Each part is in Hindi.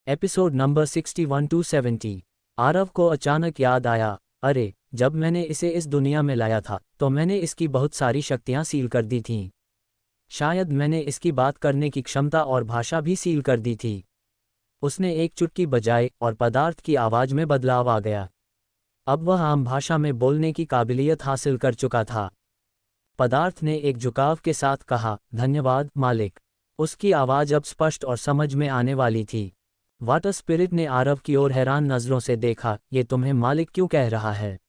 Episode number 61 to 70। आरव को अचानक याद आया, अरे जब मैंने इसे इस दुनिया में लाया था तो मैंने इसकी बहुत सारी शक्तियां सील कर दी थीं। शायद मैंने इसकी बात करने की क्षमता और भाषा भी सील कर दी थी। उसने एक चुटकी बजाई और पदार्थ की आवाज़ में बदलाव आ गया। अब वह आम भाषा में बोलने की काबिलियत हासिल कर चुका था। पदार्थ ने एक झुकाव के साथ कहा, धन्यवाद मालिक। उसकी आवाज़ अब स्पष्ट और समझ में आने वाली थी। वाटर स्पिरिट ने आरव की ओर हैरान नज़रों से देखा, ये तुम्हें मालिक क्यों कह रहा है?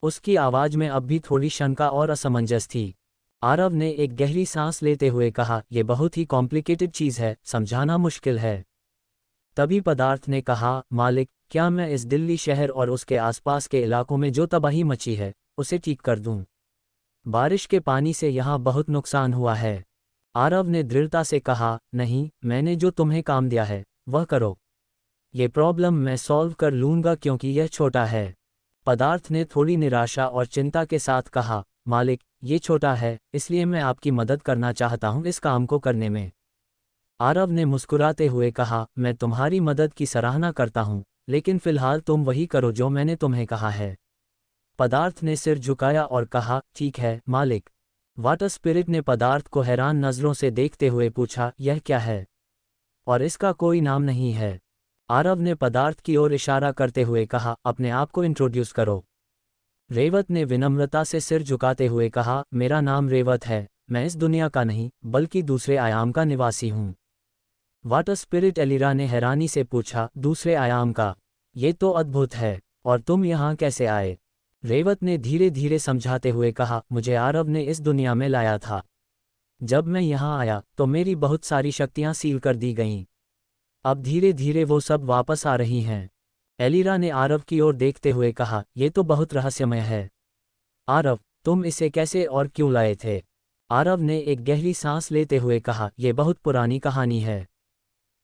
उसकी आवाज़ में अब भी थोड़ी शंका और असमंजस थी। आरव ने एक गहरी सांस लेते हुए कहा, यह बहुत ही कॉम्प्लिकेटेड चीज़ है, समझाना मुश्किल है। तभी पदार्थ ने कहा, मालिक, क्या मैं इस दिल्ली शहर और उसके आसपास के इलाकों में जो तबाही मची है उसे ठीक कर दूं? बारिश के पानी से यहाँ बहुत नुकसान हुआ है। आरव ने दृढ़ता से कहा, नहीं, मैंने जो तुम्हें काम दिया है वह करो। ये प्रॉब्लम मैं सॉल्व कर लूँगा क्योंकि यह छोटा है। पदार्थ ने थोड़ी निराशा और चिंता के साथ कहा, मालिक, ये छोटा है, इसलिए मैं आपकी मदद करना चाहता हूँ इस काम को करने में। आरव ने मुस्कुराते हुए कहा, मैं तुम्हारी मदद की सराहना करता हूँ, लेकिन फिलहाल तुम वही करो जो मैंने तुम्हें कहा है। पदार्थ ने सिर झुकाया और कहा, ठीक है मालिक। वाटर स्पिरिट ने पदार्थ को हैरान नज़रों से देखते हुए पूछा, यह क्या है? और इसका कोई नाम नहीं है। आरव ने पदार्थ की ओर इशारा करते हुए कहा, अपने आप को इंट्रोड्यूस करो। रेवत ने विनम्रता से सिर झुकाते हुए कहा, मेरा नाम रेवत है, मैं इस दुनिया का नहीं बल्कि दूसरे आयाम का निवासी हूँ। वाटर स्पिरिट एलिरा ने हैरानी से पूछा, दूसरे आयाम का? ये तो अद्भुत है, और तुम यहाँ कैसे आए? रेवत ने धीरे धीरे समझाते हुए कहा, मुझे आरव ने इस दुनिया में लाया था। जब मैं यहाँ आया तो मेरी बहुत सारी शक्तियाँ सील कर दी गईं। अब धीरे धीरे वो सब वापस आ रही हैं। एलिरा ने आरव की ओर देखते हुए कहा, यह तो बहुत रहस्यमय है। आरव, तुम इसे कैसे और क्यों लाए थे? आरव ने एक गहरी सांस लेते हुए कहा, यह बहुत पुरानी कहानी है।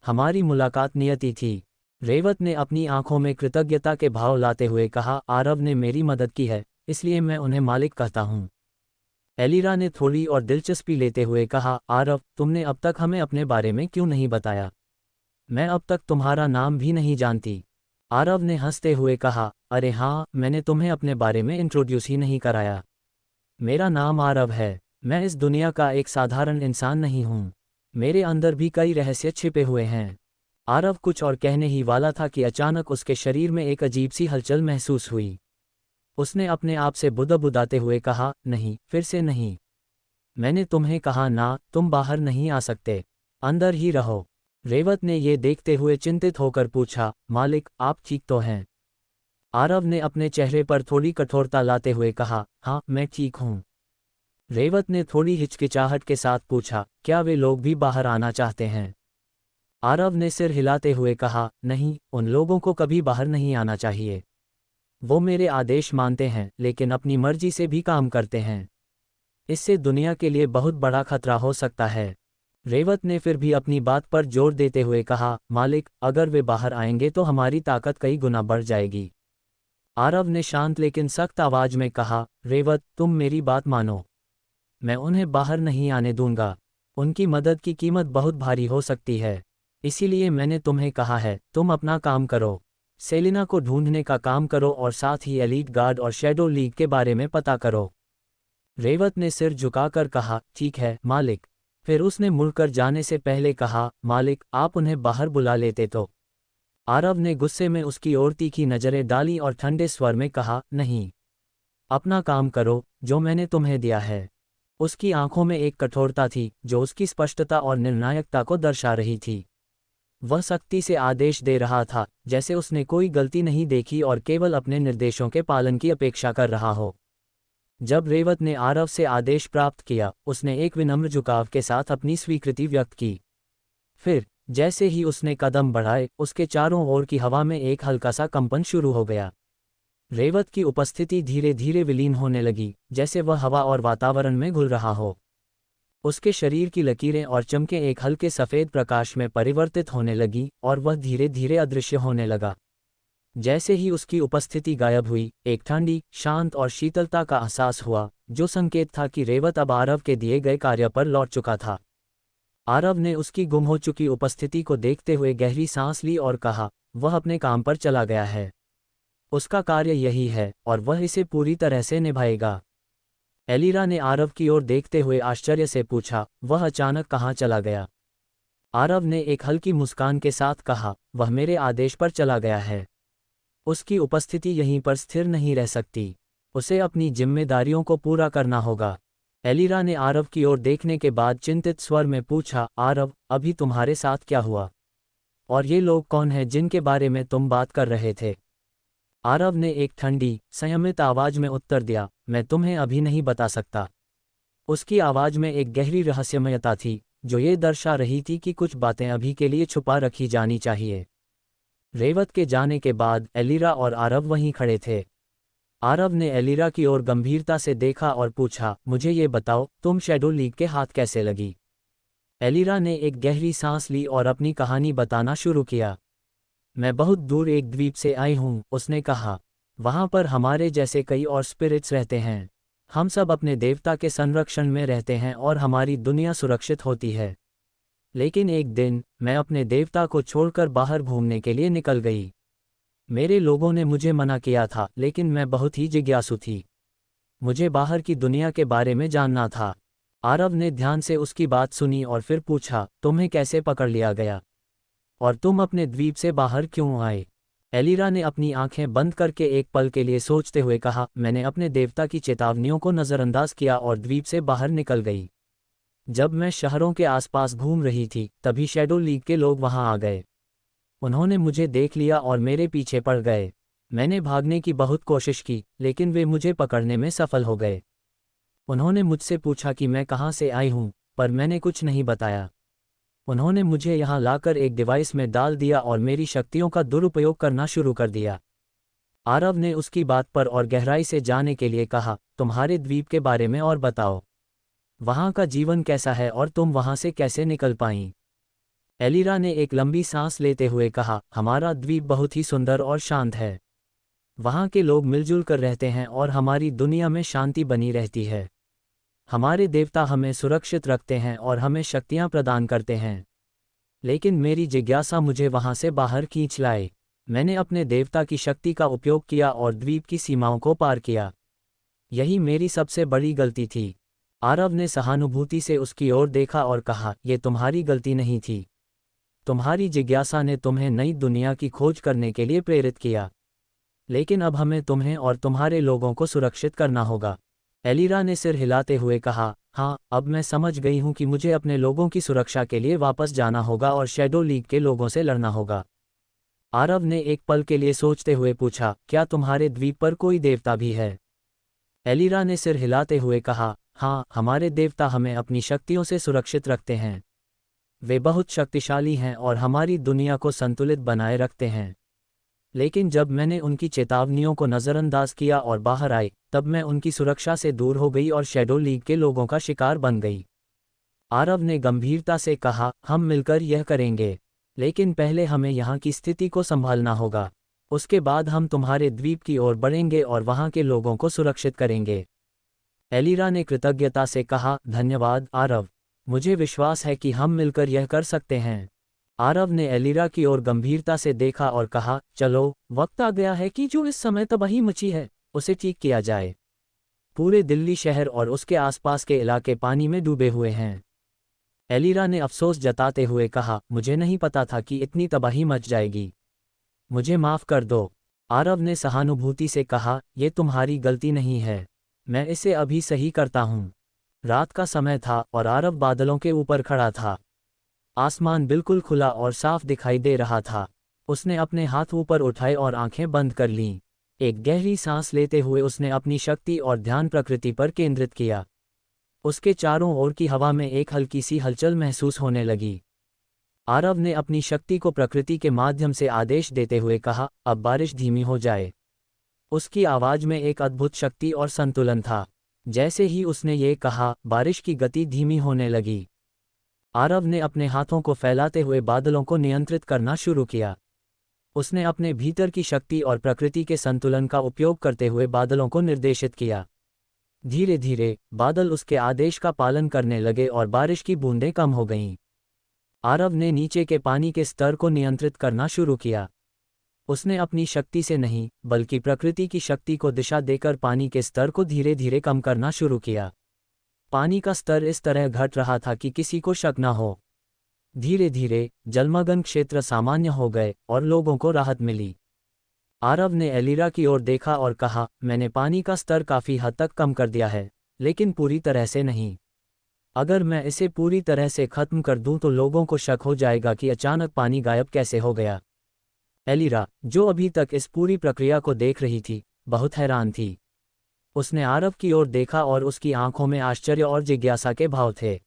हमारी मुलाकात नियति थी। रेवत ने अपनी आंखों में कृतज्ञता के भाव लाते हुए कहा, आरव ने मेरी मदद की है, इसलिए मैं उन्हें मालिक कहता हूँ। एलिरा ने थोड़ी और दिलचस्पी लेते हुए कहा, आरव, तुमने अब तक हमें अपने बारे में क्यों नहीं बताया? मैं अब तक तुम्हारा नाम भी नहीं जानती। आरव ने हंसते हुए कहा, अरे हाँ, मैंने तुम्हें अपने बारे में इंट्रोड्यूस ही नहीं कराया। मेरा नाम आरव है। मैं इस दुनिया का एक साधारण इंसान नहीं हूँ। मेरे अंदर भी कई रहस्य छिपे हुए हैं। आरव कुछ और कहने ही वाला था कि अचानक उसके शरीर में एक अजीब सी हलचल महसूस हुई। उसने अपने आप से बुदबुदाते हुए कहा, नहीं, फिर से नहीं। मैंने तुम्हें कहा ना, तुम बाहर नहीं आ सकते, अंदर ही रहो। रेवत ने ये देखते हुए चिंतित होकर पूछा, मालिक, आप ठीक तो हैं? आरव ने अपने चेहरे पर थोड़ी कठोरता लाते हुए कहा, हाँ, मैं ठीक हूँ। रेवत ने थोड़ी हिचकिचाहट के साथ पूछा, क्या वे लोग भी बाहर आना चाहते हैं? आरव ने सिर हिलाते हुए कहा, नहीं, उन लोगों को कभी बाहर नहीं आना चाहिए। वो मेरे आदेश मानते हैं लेकिन अपनी मर्जी से भी काम करते हैं। इससे दुनिया के लिए बहुत बड़ा खतरा हो सकता है। रेवत ने फिर भी अपनी बात पर जोर देते हुए कहा, मालिक, अगर वे बाहर आएंगे तो हमारी ताकत कई गुना बढ़ जाएगी। आरव ने शांत लेकिन सख्त आवाज में कहा, रेवत, तुम मेरी बात मानो। मैं उन्हें बाहर नहीं आने दूंगा। उनकी मदद की कीमत बहुत भारी हो सकती है। इसीलिए मैंने तुम्हें कहा है, तुम अपना काम करो। सेलिना को ढूंढने का काम करो और साथ ही एलीट गार्ड और शैडो लीग के बारे में पता करो। रेवत ने सिर झुकाकर कहा, ठीक है मालिक। फिर उसने मुड़कर जाने से पहले कहा, मालिक, आप उन्हें बाहर बुला लेते तो। आरव ने गुस्से में उसकी ओर तीखी नजरें डाली और ठंडे स्वर में कहा, नहीं, अपना काम करो जो मैंने तुम्हें दिया है। उसकी आंखों में एक कठोरता थी जो उसकी स्पष्टता और निर्णायकता को दर्शा रही थी। वह सख्ती से आदेश दे रहा था, जैसे उसने कोई गलती नहीं देखी और केवल अपने निर्देशों के पालन की अपेक्षा कर रहा हो। जब रेवत ने आरव से आदेश प्राप्त किया, उसने एक विनम्र झुकाव के साथ अपनी स्वीकृति व्यक्त की। फिर जैसे ही उसने कदम बढ़ाए, उसके चारों ओर की हवा में एक हल्का सा कंपन शुरू हो गया। रेवत की उपस्थिति धीरे धीरे विलीन होने लगी, जैसे वह हवा और वातावरण में घुल रहा हो। उसके शरीर की लकीरें और चमकें एक हल्के सफ़ेद प्रकाश में परिवर्तित होने लगी और वह धीरे धीरे अदृश्य होने लगा। जैसे ही उसकी उपस्थिति गायब हुई, एक ठंडी, शांत और शीतलता का एहसास हुआ, जो संकेत था कि रेवत अब आरव के दिए गए कार्य पर लौट चुका था। आरव ने उसकी गुम हो चुकी उपस्थिति को देखते हुए गहरी सांस ली और कहा, वह अपने काम पर चला गया है। उसका कार्य यही है और वह इसे पूरी तरह से निभाएगा। एलिरा ने आरव की ओर देखते हुए आश्चर्य से पूछा, वह अचानक कहाँ चला गया? आरव ने एक हल्की मुस्कान के साथ कहा, वह मेरे आदेश पर चला गया है। उसकी उपस्थिति यहीं पर स्थिर नहीं रह सकती। उसे अपनी जिम्मेदारियों को पूरा करना होगा। एलिरा ने आरव की ओर देखने के बाद चिंतित स्वर में पूछा, आरव, अभी तुम्हारे साथ क्या हुआ? और ये लोग कौन हैं जिनके बारे में तुम बात कर रहे थे? आरव ने एक ठंडी, संयमित आवाज में उत्तर दिया, मैं तुम्हें अभी नहीं बता सकता। उसकी आवाज में एक गहरी रहस्यमयता थी, जो ये दर्शा रही थी कि कुछ बातें अभी के लिए छुपा रखी जानी चाहिए। रेवत के जाने के बाद एलिरा और आरव वहीं खड़े थे। आरव ने एलिरा की ओर गंभीरता से देखा और पूछा, मुझे ये बताओ, तुम शैडो लीग के हाथ कैसे लगी? एलिरा ने एक गहरी सांस ली और अपनी कहानी बताना शुरू किया। मैं बहुत दूर एक द्वीप से आई हूँ, उसने कहा। वहाँ पर हमारे जैसे कई और स्पिरिट्स रहते हैं। हम सब अपने देवता के संरक्षण में रहते हैं और हमारी दुनिया सुरक्षित होती है। लेकिन एक दिन मैं अपने देवता को छोड़कर बाहर घूमने के लिए निकल गई। मेरे लोगों ने मुझे मना किया था, लेकिन मैं बहुत ही जिज्ञासु थी। मुझे बाहर की दुनिया के बारे में जानना था। आरव ने ध्यान से उसकी बात सुनी और फिर पूछा, तुम्हें कैसे पकड़ लिया गया? और तुम अपने द्वीप से बाहर क्यों आए? एलिरा ने अपनी आंखें बंद करके एक पल के लिए सोचते हुए कहा, मैंने अपने देवता की चेतावनियों को नज़रअंदाज किया और द्वीप से बाहर निकल गई। जब मैं शहरों के आसपास घूम रही थी, तभी शैडो लीग के लोग वहां आ गए। उन्होंने मुझे देख लिया और मेरे पीछे पड़ गए। मैंने भागने की बहुत कोशिश की, लेकिन वे मुझे पकड़ने में सफल हो गए। उन्होंने मुझसे पूछा कि मैं कहाँ से आई हूँ, पर मैंने कुछ नहीं बताया। उन्होंने मुझे यहाँ लाकर एक डिवाइस में डाल दिया और मेरी शक्तियों का दुरुपयोग करना शुरू कर दिया। आरव ने उसकी बात पर और गहराई से जाने के लिए कहा, तुम्हारे द्वीप के बारे में और बताओ। वहाँ का जीवन कैसा है और तुम वहाँ से कैसे निकल पाईं? एलिरा ने एक लंबी सांस लेते हुए कहा, हमारा द्वीप बहुत ही सुंदर और शांत है। वहाँ के लोग मिलजुल कर रहते हैं और हमारी दुनिया में शांति बनी रहती है। हमारे देवता हमें सुरक्षित रखते हैं और हमें शक्तियाँ प्रदान करते हैं। लेकिन मेरी जिज्ञासा मुझे वहाँ से बाहर खींच लाए। मैंने अपने देवता की शक्ति का उपयोग किया और द्वीप की सीमाओं को पार किया। यही मेरी सबसे बड़ी गलती थी। आरव ने सहानुभूति से उसकी ओर देखा और कहा, यह तुम्हारी गलती नहीं थी। तुम्हारी जिज्ञासा ने तुम्हें नई दुनिया की खोज करने के लिए प्रेरित किया। लेकिन अब हमें तुम्हें और तुम्हारे लोगों को सुरक्षित करना होगा। एलिरा ने सिर हिलाते हुए कहा, हाँ, अब मैं समझ गई हूँ कि मुझे अपने लोगों की सुरक्षा के लिए वापस जाना होगा और शैडो लीग के लोगों से लड़ना होगा। आरव ने एक पल के लिए सोचते हुए पूछा, क्या तुम्हारे द्वीप पर कोई देवता भी है? एलिरा ने सिर हिलाते हुए कहा, हाँ, हमारे देवता हमें अपनी शक्तियों से सुरक्षित रखते हैं। वे बहुत शक्तिशाली हैं और हमारी दुनिया को संतुलित बनाए रखते हैं। लेकिन जब मैंने उनकी चेतावनियों को नज़रअंदाज किया और बाहर आई, तब मैं उनकी सुरक्षा से दूर हो गई और शैडो लीग के लोगों का शिकार बन गई। आरव ने गंभीरता से कहा, हम मिलकर यह करेंगे, लेकिन पहले हमें यहाँ की स्थिति को संभालना होगा। उसके बाद हम तुम्हारे द्वीप की ओर बढ़ेंगे और वहाँ के लोगों को सुरक्षित करेंगे। एलिरा ने कृतज्ञता से कहा, धन्यवाद आरव। मुझे विश्वास है कि हम मिलकर यह कर सकते हैं। आरव ने एलिरा की ओर गंभीरता से देखा और कहा, चलो, वक्त आ गया है कि जो इस समय तबाही मची है, उसे ठीक किया जाए। पूरे दिल्ली शहर और उसके आसपास के इलाके पानी में डूबे हुए हैं। एलिरा ने अफसोस जताते हुए कहा, मुझे नहीं पता था कि इतनी तबाही मच जाएगी। मुझे माफ़ कर दो। आरव ने सहानुभूति से कहा, यह तुम्हारी गलती नहीं है। मैं इसे अभी सही करता हूँ। रात का समय था और आरव बादलों के ऊपर खड़ा था। आसमान बिल्कुल खुला और साफ दिखाई दे रहा था। उसने अपने हाथ ऊपर उठाए और आंखें बंद कर लीं। एक गहरी सांस लेते हुए उसने अपनी शक्ति और ध्यान प्रकृति पर केंद्रित किया। उसके चारों ओर की हवा में एक हल्की सी हलचल महसूस होने लगी। आरव ने अपनी शक्ति को प्रकृति के माध्यम से आदेश देते हुए कहा, अब बारिश धीमी हो जाए। उसकी आवाज में एक अद्भुत शक्ति और संतुलन था। जैसे ही उसने ये कहा, बारिश की गति धीमी होने लगी। आरव ने अपने हाथों को फैलाते हुए बादलों को नियंत्रित करना शुरू किया। उसने अपने भीतर की शक्ति और प्रकृति के संतुलन का उपयोग करते हुए बादलों को निर्देशित किया। धीरे धीरे बादल उसके आदेश का पालन करने लगे और बारिश की बूंदें कम हो गईं। आरव ने नीचे के पानी के स्तर को नियंत्रित करना शुरू किया। उसने अपनी शक्ति से नहीं, बल्कि प्रकृति की शक्ति को दिशा देकर पानी के स्तर को धीरे धीरे कम करना शुरू किया। पानी का स्तर इस तरह घट रहा था कि किसी को शक न हो। धीरे धीरे जलमग्न क्षेत्र सामान्य हो गए और लोगों को राहत मिली। आरव ने एलिरा की ओर देखा और कहा, मैंने पानी का स्तर काफ़ी हद तक कम कर दिया है, लेकिन पूरी तरह से नहीं। अगर मैं इसे पूरी तरह से खत्म कर दूं तो लोगों को शक हो जाएगा कि अचानक पानी गायब कैसे हो गया। एलिरा, जो अभी तक इस पूरी प्रक्रिया को देख रही थी, बहुत हैरान थी। उसने आरव की ओर देखा और उसकी आंखों में आश्चर्य और जिज्ञासा के भाव थे।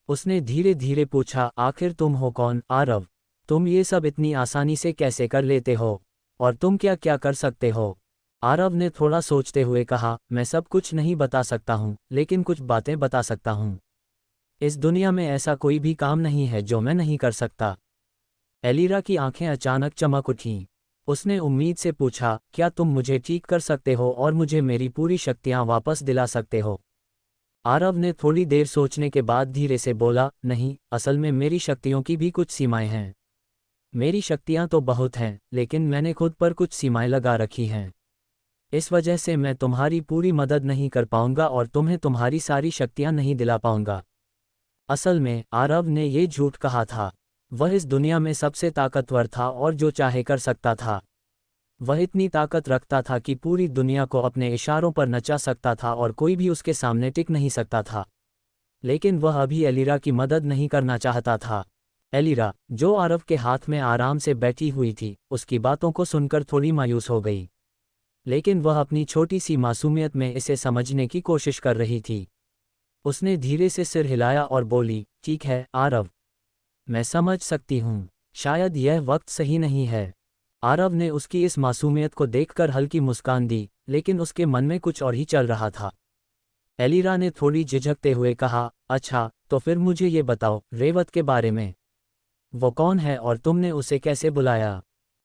उसने धीरे धीरे पूछा, आखिर तुम हो कौन, आरव? तुम ये सब इतनी आसानी से कैसे कर लेते हो? और तुम क्या क्या कर सकते हो? आरव ने थोड़ा सोचते हुए कहा, मैं सब कुछ नहीं बता सकता हूँ, लेकिन कुछ बातें बता सकता हूँ। इस दुनिया में ऐसा कोई भी काम नहीं है जो मैं नहीं कर सकता। एलिरा की आंखें अचानक चमक उठीं। उसने उम्मीद से पूछा, क्या तुम मुझे ठीक कर सकते हो और मुझे मेरी पूरी शक्तियाँ वापस दिला सकते हो? आरव ने थोड़ी देर सोचने के बाद धीरे से बोला, नहीं, असल में मेरी शक्तियों की भी कुछ सीमाएं हैं। मेरी शक्तियां तो बहुत हैं, लेकिन मैंने खुद पर कुछ सीमाएं लगा रखी हैं। इस वजह से मैं तुम्हारी पूरी मदद नहीं कर पाऊंगा और तुम्हें तुम्हारी सारी शक्तियां नहीं दिला पाऊंगा। असल में आरव ने ये झूठ कहा था। वह इस दुनिया में सबसे ताकतवर था और जो चाहे कर सकता था। वह इतनी ताकत रखता था कि पूरी दुनिया को अपने इशारों पर नचा सकता था और कोई भी उसके सामने टिक नहीं सकता था। लेकिन वह अभी एलिरा की मदद नहीं करना चाहता था। एलिरा, जो आरव के हाथ में आराम से बैठी हुई थी, उसकी बातों को सुनकर थोड़ी मायूस हो गई। लेकिन वह अपनी छोटी सी मासूमियत में इसे समझने की कोशिश कर रही थी। उसने धीरे से सिर हिलाया और बोली, ठीक है आरव, मैं समझ सकती हूँ। शायद यह वक्त सही नहीं है। आरव ने उसकी इस मासूमियत को देखकर हल्की मुस्कान दी, लेकिन उसके मन में कुछ और ही चल रहा था। एलिरा ने थोड़ी झिझकते हुए कहा, अच्छा, तो फिर मुझे ये बताओ, रेवत के बारे में। वो कौन है और तुमने उसे कैसे बुलाया?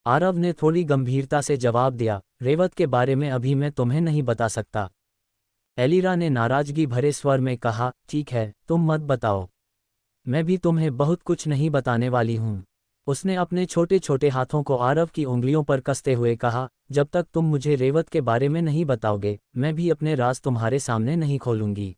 आरव ने थोड़ी गंभीरता से जवाब दिया, रेवत के बारे में अभी मैं तुम्हें नहीं बता सकता। एलिरा ने नाराजगी भरे स्वर में कहा, ठीक है, तुम मत बताओ। मैं भी तुम्हें बहुत कुछ नहीं बताने वाली हूँ। उसने अपने छोटे छोटे हाथों को आरव की उंगलियों पर कसते हुए कहा, जब तक तुम मुझे रेवत के बारे में नहीं बताओगे, मैं भी अपने राज तुम्हारे सामने नहीं खोलूंगी।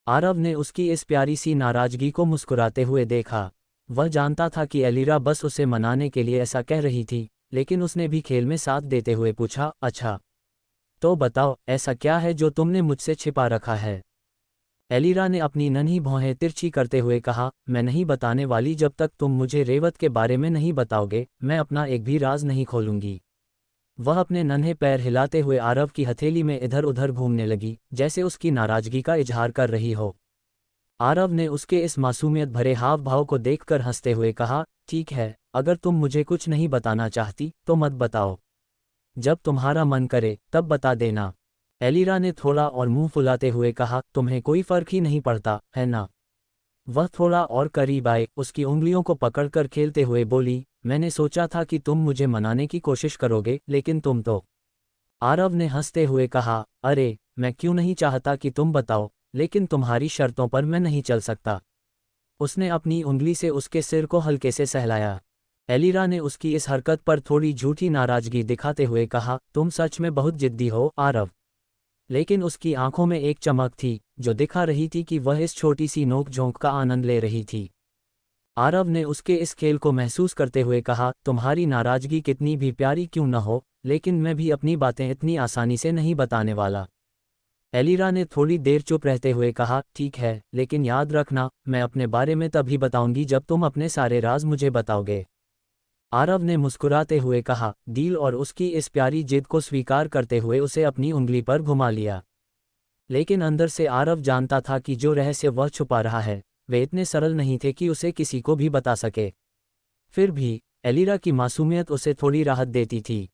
आरव ने उसकी इस प्यारी सी नाराजगी को मुस्कुराते हुए देखा। वह जानता था कि एलिरा बस उसे मनाने के लिए ऐसा कह रही थी, लेकिन उसने भी खेल में साथ देते हुए पूछा, अच्छा, तो बताओ, ऐसा क्या है जो तुमने मुझसे छिपा रखा है? एलिरा ने अपनी नन्ही भौहें तिरछी करते हुए कहा, मैं नहीं बताने वाली। जब तक तुम मुझे रेवत के बारे में नहीं बताओगे, मैं अपना एक भी राज नहीं खोलूंगी। वह अपने नन्हे पैर हिलाते हुए आरव की हथेली में इधर उधर घूमने लगी, जैसे उसकी नाराजगी का इजहार कर रही हो। आरव ने उसके इस मासूमियत भरे हाव भाव को देखकर हंसते हुए कहा, ठीक है, अगर तुम मुझे कुछ नहीं बताना चाहती तो मत बताओ। जब तुम्हारा मन करे तब बता देना। एलिरा ने थोड़ा और मुंह फुलाते हुए कहा, तुम्हें कोई फर्क ही नहीं पड़ता, है ना? वह थोड़ा और करीब आए, उसकी उंगलियों को पकड़कर खेलते हुए बोली, मैंने सोचा था कि तुम मुझे मनाने की कोशिश करोगे, लेकिन तुम तो। आरव ने हंसते हुए कहा, अरे, मैं क्यों नहीं चाहता कि तुम बताओ, लेकिन तुम्हारी शर्तों पर मैं नहीं चल सकता। उसने अपनी उंगली से उसके सिर को हल्के से सहलाया। एलिरा ने उसकी इस हरकत पर थोड़ी झूठी नाराजगी दिखाते हुए कहा, तुम सच में बहुत जिद्दी हो आरव। लेकिन उसकी आंखों में एक चमक थी, जो दिखा रही थी कि वह इस छोटी सी नोक-झोंक का आनंद ले रही थी। आरव ने उसके इस खेल को महसूस करते हुए कहा, तुम्हारी नाराजगी कितनी भी प्यारी क्यों न हो, लेकिन मैं भी अपनी बातें इतनी आसानी से नहीं बताने वाला। एलिरा ने थोड़ी देर चुप रहते हुए कहा, ठीक है, लेकिन याद रखना, मैं अपने बारे में तभी बताऊंगी जब तुम अपने सारे राज मुझे बताओगे। आरव ने मुस्कुराते हुए कहा, डील, और उसकी इस प्यारी जिद को स्वीकार करते हुए उसे अपनी उंगली पर घुमा लिया। लेकिन अंदर से आरव जानता था कि जो रहस्य वह छुपा रहा है, वे इतने सरल नहीं थे कि उसे किसी को भी बता सके। फिर भी एलिरा की मासूमियत उसे थोड़ी राहत देती थी।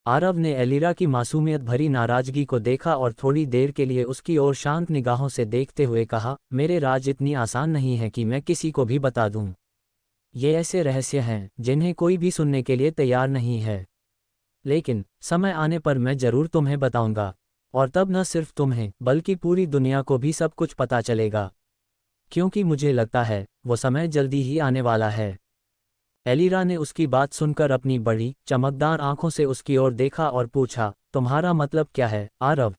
आरव ने एलिरा की मासूमियत भरी नाराजगी को देखा और थोड़ी देर के लिए उसकी ओर शांत निगाहों से देखते हुए कहा, मेरे राज इतनी आसान नहीं है कि मैं किसी को भी बता दूं। ये ऐसे रहस्य हैं जिन्हें कोई भी सुनने के लिए तैयार नहीं है। लेकिन समय आने पर मैं जरूर तुम्हें बताऊंगा, और तब न सिर्फ तुम्हें बल्कि पूरी दुनिया को भी सब कुछ पता चलेगा। क्योंकि मुझे लगता है वो समय जल्दी ही आने वाला है। एलिरा ने उसकी बात सुनकर अपनी बड़ी चमकदार आंखों से उसकी ओर देखा और पूछा, तुम्हारा मतलब क्या है, आरव?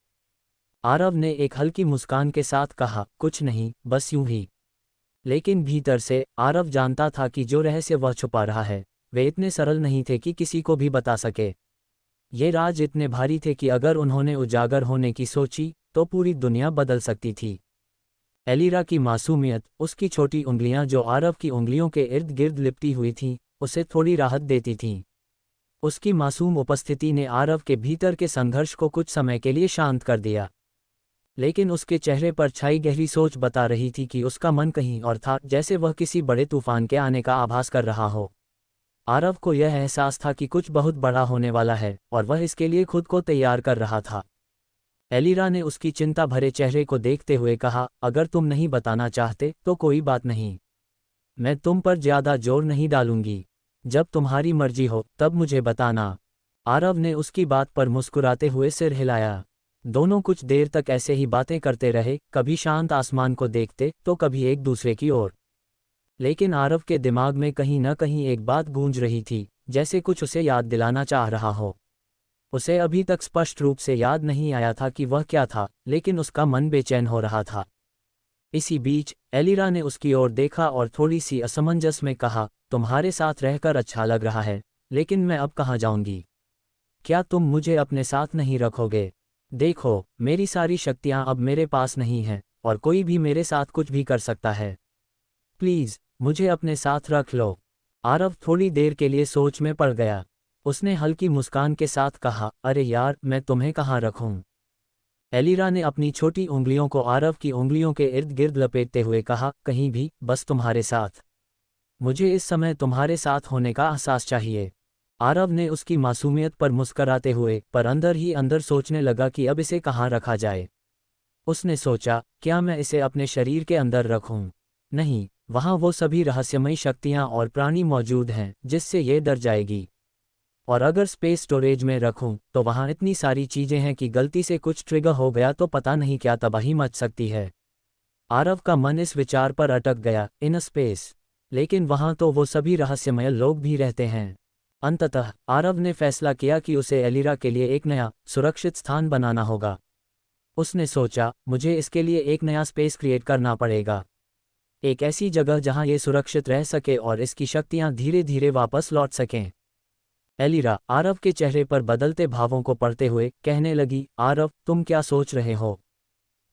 आरव ने एक हल्की मुस्कान के साथ कहा, कुछ नहीं, बस यूं ही। लेकिन भीतर से आरव जानता था कि जो रहस्य वह छुपा रहा है वे इतने सरल नहीं थे कि किसी को भी बता सके। ये राज इतने भारी थे कि अगर उन्होंने उजागर होने की सोची तो पूरी दुनिया बदल सकती थी। एलिरा की मासूमियत, उसकी छोटी उंगलियां जो आरव की उंगलियों के इर्द गिर्द लिपटी हुई थीं, उसे थोड़ी राहत देती थीं। उसकी मासूम उपस्थिति ने आरव के भीतर के संघर्ष को कुछ समय के लिए शांत कर दिया। लेकिन उसके चेहरे पर छाई गहरी सोच बता रही थी कि उसका मन कहीं और था, जैसे वह किसी बड़े तूफान के आने का आभास कर रहा हो। आरव को यह एहसास था कि कुछ बहुत बड़ा होने वाला है और वह इसके लिए खुद को तैयार कर रहा था। एलिरा ने उसकी चिंता भरे चेहरे को देखते हुए कहा, अगर तुम नहीं बताना चाहते तो कोई बात नहीं। मैं तुम पर ज्यादा जोर नहीं डालूंगी। जब तुम्हारी मर्जी हो तब मुझे बताना। आरव ने उसकी बात पर मुस्कुराते हुए सिर हिलाया। दोनों कुछ देर तक ऐसे ही बातें करते रहे, कभी शांत आसमान को देखते तो कभी एक दूसरे की ओर। लेकिन आरव के दिमाग में कहीं न कहीं एक बात गूंज रही थी, जैसे कुछ उसे याद दिलाना चाह रहा हो। उसे अभी तक स्पष्ट रूप से याद नहीं आया था कि वह क्या था, लेकिन उसका मन बेचैन हो रहा था। इसी बीच एलिरा ने उसकी ओर देखा और थोड़ी सी असमंजस में कहा, तुम्हारे साथ रहकर अच्छा लग रहा है, लेकिन मैं अब कहाँ जाऊंगी? क्या तुम मुझे अपने साथ नहीं रखोगे? देखो, मेरी सारी शक्तियां अब मेरे पास नहीं हैं और कोई भी मेरे साथ कुछ भी कर सकता है। प्लीज मुझे अपने साथ रख लो। आरव थोड़ी देर के लिए सोच में पड़ गया। उसने हल्की मुस्कान के साथ कहा, अरे यार, मैं तुम्हें कहाँ रखूं? एलिरा ने अपनी छोटी उंगलियों को आरव की उंगलियों के इर्द गिर्द लपेटते हुए कहा, कहीं भी, बस तुम्हारे साथ। मुझे इस समय तुम्हारे साथ होने का एहसास चाहिए। आरव ने उसकी मासूमियत पर मुस्कराते हुए पर अंदर ही अंदर सोचने लगा कि अब इसे कहाँ रखा जाए। उसने सोचा, क्या मैं इसे अपने शरीर के अंदर रखूं? नहीं, वहाँ वो सभी रहस्यमयी शक्तियाँ और प्राणी मौजूद हैं जिससे ये डर जाएगी। और अगर स्पेस स्टोरेज में रखूं तो वहाँ इतनी सारी चीजें हैं कि गलती से कुछ ट्रिगर हो गया तो पता नहीं क्या तबाही मच सकती है। आरव का मन इस विचार पर अटक गया, इन स्पेस। लेकिन वहाँ तो वो सभी रहस्यमय लोग भी रहते हैं। अंततः आरव ने फैसला किया कि उसे एलिरा के लिए एक नया सुरक्षित स्थान बनाना होगा। उसने सोचा, मुझे इसके लिए एक नया स्पेस क्रिएट करना पड़ेगा। एक ऐसी जगह जहां ये सुरक्षित रह सके और इसकी शक्तियां धीरे धीरे वापस लौट सकें। एलिरा आरव के चेहरे पर बदलते भावों को पढ़ते हुए कहने लगी, आरव, तुम क्या सोच रहे हो?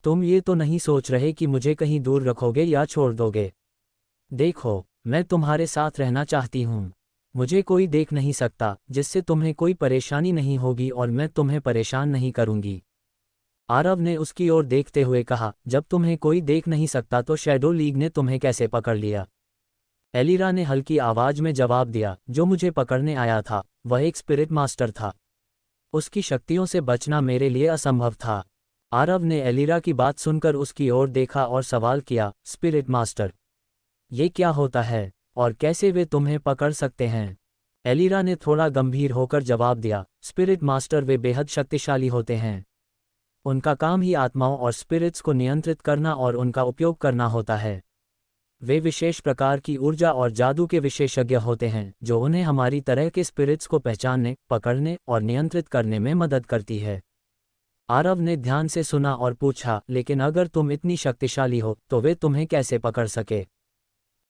तुम ये तो नहीं सोच रहे कि मुझे कहीं दूर रखोगे या छोड़ दोगे? देखो, मैं तुम्हारे साथ रहना चाहती हूँ। मुझे कोई देख नहीं सकता, जिससे तुम्हें कोई परेशानी नहीं होगी और मैं तुम्हें परेशान नहीं करूँगी। आरव ने उसकी ओर देखते हुए कहा, जब तुम्हें कोई देख नहीं सकता तो शैडो लीग ने तुम्हें कैसे पकड़ लिया? एलिरा ने हल्की आवाज में जवाब दिया, जो मुझे पकड़ने आया था वह एक स्पिरिट मास्टर था। उसकी शक्तियों से बचना मेरे लिए असंभव था। आरव ने एलिरा की बात सुनकर उसकी ओर देखा और सवाल किया, स्पिरिट मास्टर? ये क्या होता है और कैसे वे तुम्हें पकड़ सकते हैं? एलिरा ने थोड़ा गंभीर होकर जवाब दिया, स्पिरिट मास्टर वे बेहद शक्तिशाली होते हैं। उनका काम ही आत्माओं और स्पिरिट्स को नियंत्रित करना और उनका उपयोग करना होता है। वे विशेष प्रकार की ऊर्जा और जादू के विशेषज्ञ होते हैं जो उन्हें हमारी तरह के स्पिरिट्स को पहचानने, पकड़ने और नियंत्रित करने में मदद करती है। आरव ने ध्यान से सुना और पूछा, लेकिन अगर तुम इतनी शक्तिशाली हो तो वे तुम्हें कैसे पकड़ सके?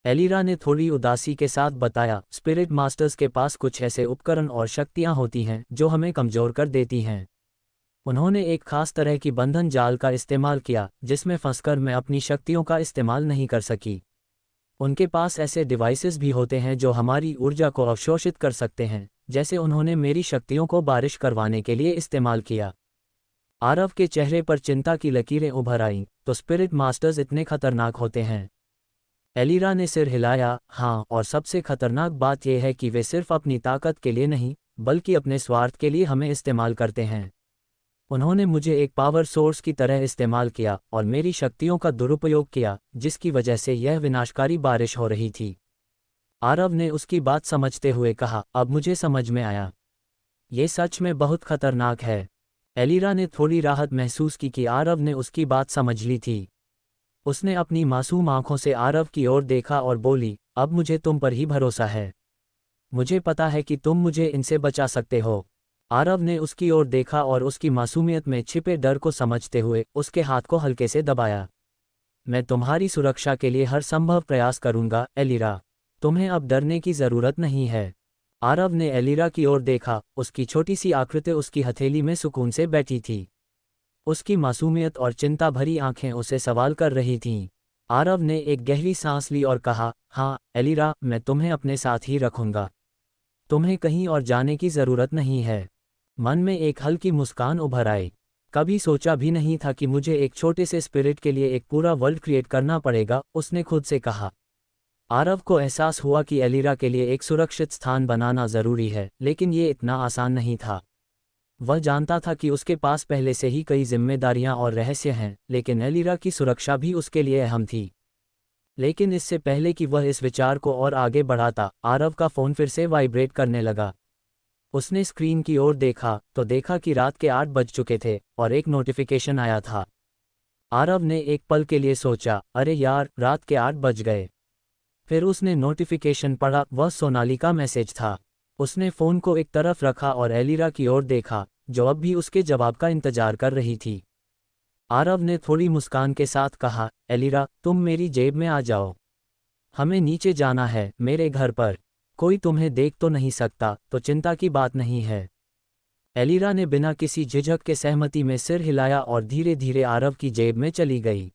एलिरा ने थोड़ी उदासी के साथ बताया, स्पिरिट मास्टर्स के पास कुछ ऐसे उपकरण और शक्तियां होती हैं जो हमें कमजोर कर देती हैं। उन्होंने एक खास तरह की बंधन जाल का इस्तेमाल किया जिसमें फंसकर मैं अपनी शक्तियों का इस्तेमाल नहीं कर सकी। उनके पास ऐसे डिवाइसेस भी होते हैं जो हमारी ऊर्जा को अवशोषित कर सकते हैं, जैसे उन्होंने मेरी शक्तियों को बारिश करवाने के लिए इस्तेमाल किया। आरव के चेहरे पर चिंता की लकीरें उभर आईं, तो स्पिरिट मास्टर्स इतने खतरनाक होते हैं? एलिरा ने सिर हिलाया, हाँ, और सबसे खतरनाक बात यह है कि वे सिर्फ अपनी ताकत के लिए नहीं, बल्कि अपने स्वार्थ के लिए हमें इस्तेमाल करते हैं। उन्होंने मुझे एक पावर सोर्स की तरह इस्तेमाल किया और मेरी शक्तियों का दुरुपयोग किया, जिसकी वजह से यह विनाशकारी बारिश हो रही थी। आरव ने उसकी बात समझते हुए कहा, अब मुझे समझ में आया। ये सच में बहुत खतरनाक है। एलिरा ने थोड़ी राहत महसूस की कि आरव ने उसकी बात समझ ली थी। उसने अपनी मासूम आंखों से आरव की ओर देखा और बोली, अब मुझे तुम पर ही भरोसा है। मुझे पता है कि तुम मुझे इनसे बचा सकते हो। आरव ने उसकी ओर देखा और उसकी मासूमियत में छिपे डर को समझते हुए उसके हाथ को हल्के से दबाया। मैं तुम्हारी सुरक्षा के लिए हर संभव प्रयास करूंगा, एलिरा। तुम्हें अब डरने की जरूरत नहीं है। आरव ने एलिरा की ओर देखा, उसकी छोटी सी आकृति उसकी हथेली में सुकून से बैठी थी। उसकी मासूमियत और चिंता भरी आंखें उसे सवाल कर रही थीं। आरव ने एक गहरी सांस ली और कहा, हाँ एलिरा, मैं तुम्हें अपने साथ ही रखूंगा। तुम्हें कहीं और जाने की जरूरत नहीं है। मन में एक हल्की मुस्कान उभर आई। कभी सोचा भी नहीं था कि मुझे एक छोटे से स्पिरिट के लिए एक पूरा वर्ल्ड क्रिएट करना पड़ेगा, उसने खुद से कहा। आरव को एहसास हुआ कि एलिरा के लिए एक सुरक्षित स्थान बनाना जरूरी है, लेकिन ये इतना आसान नहीं था। वह जानता था कि उसके पास पहले से ही कई जिम्मेदारियां और रहस्य हैं, लेकिन एलिरा की सुरक्षा भी उसके लिए अहम थी। लेकिन इससे पहले कि वह इस विचार को और आगे बढ़ाता, आरव का फ़ोन फिर से वाइब्रेट करने लगा। उसने स्क्रीन की ओर देखा तो देखा कि रात के 8 बज चुके थे और एक नोटिफिकेशन आया था। आरव ने एक पल के लिए सोचा, अरे यार, रात के 8 बज गए। फिर उसने नोटिफिकेशन पढ़ा, वह सोनाली का मैसेज था। उसने फ़ोन को एक तरफ रखा और एलिरा की ओर देखा, जो अब भी उसके जवाब का इंतजार कर रही थी। आरव ने थोड़ी मुस्कान के साथ कहा, एलिरा, तुम मेरी जेब में आ जाओ। हमें नीचे जाना है, मेरे घर पर। कोई तुम्हें देख तो नहीं सकता, तो चिंता की बात नहीं है। एलिरा ने बिना किसी झिझक के सहमति में सिर हिलाया और धीरे धीरे आरव की जेब में चली गई।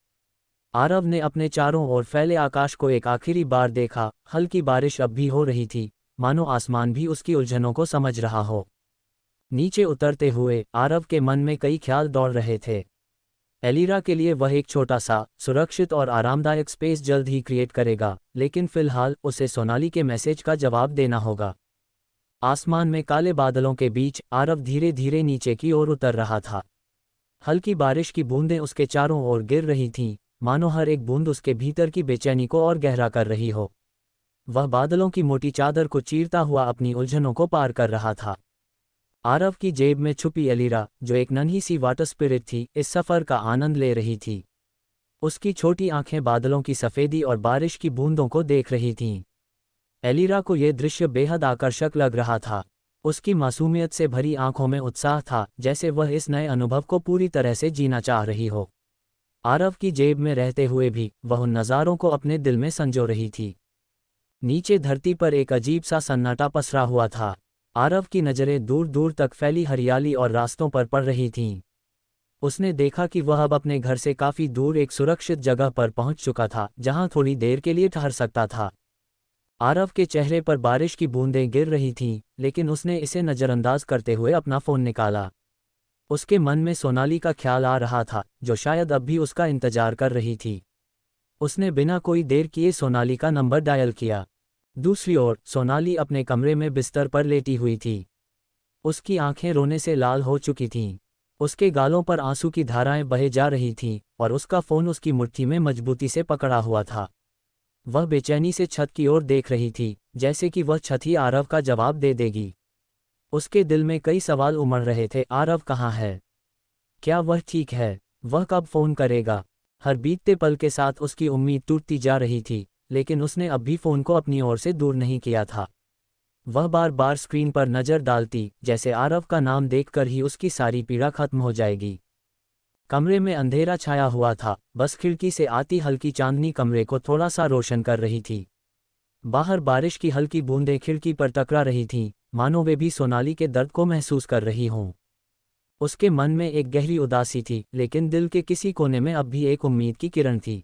आरव ने अपने चारों ओर फैले आकाश को एक आखिरी बार देखा। हल्की बारिश अब भी हो रही थी, मानो आसमान भी उसकी उलझनों को समझ रहा हो। नीचे उतरते हुए आरव के मन में कई ख्याल दौड़ रहे थे। एलिरा के लिए वह एक छोटा सा, सुरक्षित और आरामदायक स्पेस जल्द ही क्रिएट करेगा, लेकिन फिलहाल उसे सोनाली के मैसेज का जवाब देना होगा। आसमान में काले बादलों के बीच आरव धीरे धीरे नीचे की ओर उतर रहा था। हल्की बारिश की बूंदें उसके चारों ओर गिर रही थीं, मानो हर एक बूंद उसके भीतर की बेचैनी को और गहरा कर रही हो। वह बादलों की मोटी चादर को चीरता हुआ अपनी उलझनों को पार कर रहा था। आरव की जेब में छुपी एलिरा, जो एक नन्ही सी वाटर स्पिरिट थी, इस सफ़र का आनंद ले रही थी। उसकी छोटी आंखें बादलों की सफ़ेदी और बारिश की बूंदों को देख रही थीं। एलिरा को यह दृश्य बेहद आकर्षक लग रहा था। उसकी मासूमियत से भरी आंखों में उत्साह था, जैसे वह इस नए अनुभव को पूरी तरह से जीना चाह रही हो। आरव की जेब में रहते हुए भी वह उन नज़ारों को अपने दिल में संजो रही थी। नीचे धरती पर एक अजीब सा सन्नाटा पसरा हुआ था। आरव की नज़रें दूर दूर तक फैली हरियाली और रास्तों पर पड़ रही थीं। उसने देखा कि वह अब अपने घर से काफ़ी दूर एक सुरक्षित जगह पर पहुंच चुका था, जहां थोड़ी देर के लिए ठहर सकता था। आरव के चेहरे पर बारिश की बूंदें गिर रही थीं, लेकिन उसने इसे नज़रअंदाज करते हुए अपना फ़ोन निकाला। उसके मन में सोनाली का ख्याल आ रहा था, जो शायद अब भी उसका इंतजार कर रही थी। उसने बिना कोई देर किए सोनाली का नंबर डायल किया। दूसरी ओर सोनाली अपने कमरे में बिस्तर पर लेटी हुई थी। उसकी आंखें रोने से लाल हो चुकी थीं। उसके गालों पर आंसू की धाराएं बहे जा रही थीं और उसका फ़ोन उसकी मुट्ठी में मजबूती से पकड़ा हुआ था। वह बेचैनी से छत की ओर देख रही थी, जैसे कि वह छत ही आरव का जवाब दे देगी। उसके दिल में कई सवाल उमड़ रहे थे। आरव कहाँ है? क्या वह ठीक है? वह कब फ़ोन करेगा? हर बीतते पल के साथ उसकी उम्मीद टूटती जा रही थी, लेकिन उसने अब भी फ़ोन को अपनी ओर से दूर नहीं किया था। वह बार बार स्क्रीन पर नज़र डालती, जैसे आरव का नाम देखकर ही उसकी सारी पीड़ा खत्म हो जाएगी। कमरे में अंधेरा छाया हुआ था, बस खिड़की से आती हल्की चांदनी कमरे को थोड़ा सा रोशन कर रही थी। बाहर बारिश की हल्की बूंदें खिड़की पर टकरा रही थीं, मानो वे भी सोनाली के दर्द को महसूस कर रही हों। उसके मन में एक गहरी उदासी थी, लेकिन दिल के किसी कोने में अब भी एक उम्मीद की किरण थी।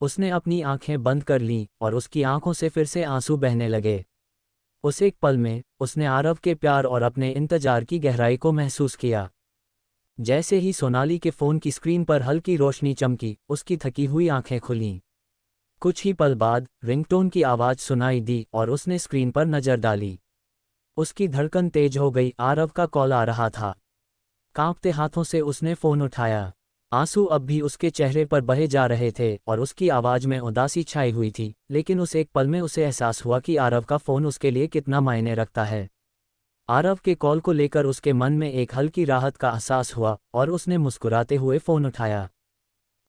उसने अपनी आंखें बंद कर लीं और उसकी आंखों से फिर से आंसू बहने लगे। उस एक पल में उसने आरव के प्यार और अपने इंतजार की गहराई को महसूस किया। जैसे ही सोनाली के फ़ोन की स्क्रीन पर हल्की रोशनी चमकी, उसकी थकी हुई आंखें खुलीं। कुछ ही पल बाद रिंगटोन की आवाज़ सुनाई दी और उसने स्क्रीन पर नज़र डाली। उसकी धड़कन तेज हो गई। आरव का कॉल आ रहा था। कांपते हाथों से उसने फ़ोन उठाया। आंसू अब भी उसके चेहरे पर बहे जा रहे थे और उसकी आवाज़ में उदासी छाई हुई थी, लेकिन उस एक पल में उसे एहसास हुआ कि आरव का फ़ोन उसके लिए कितना मायने रखता है। आरव के कॉल को लेकर उसके मन में एक हल्की राहत का एहसास हुआ और उसने मुस्कुराते हुए फ़ोन उठाया।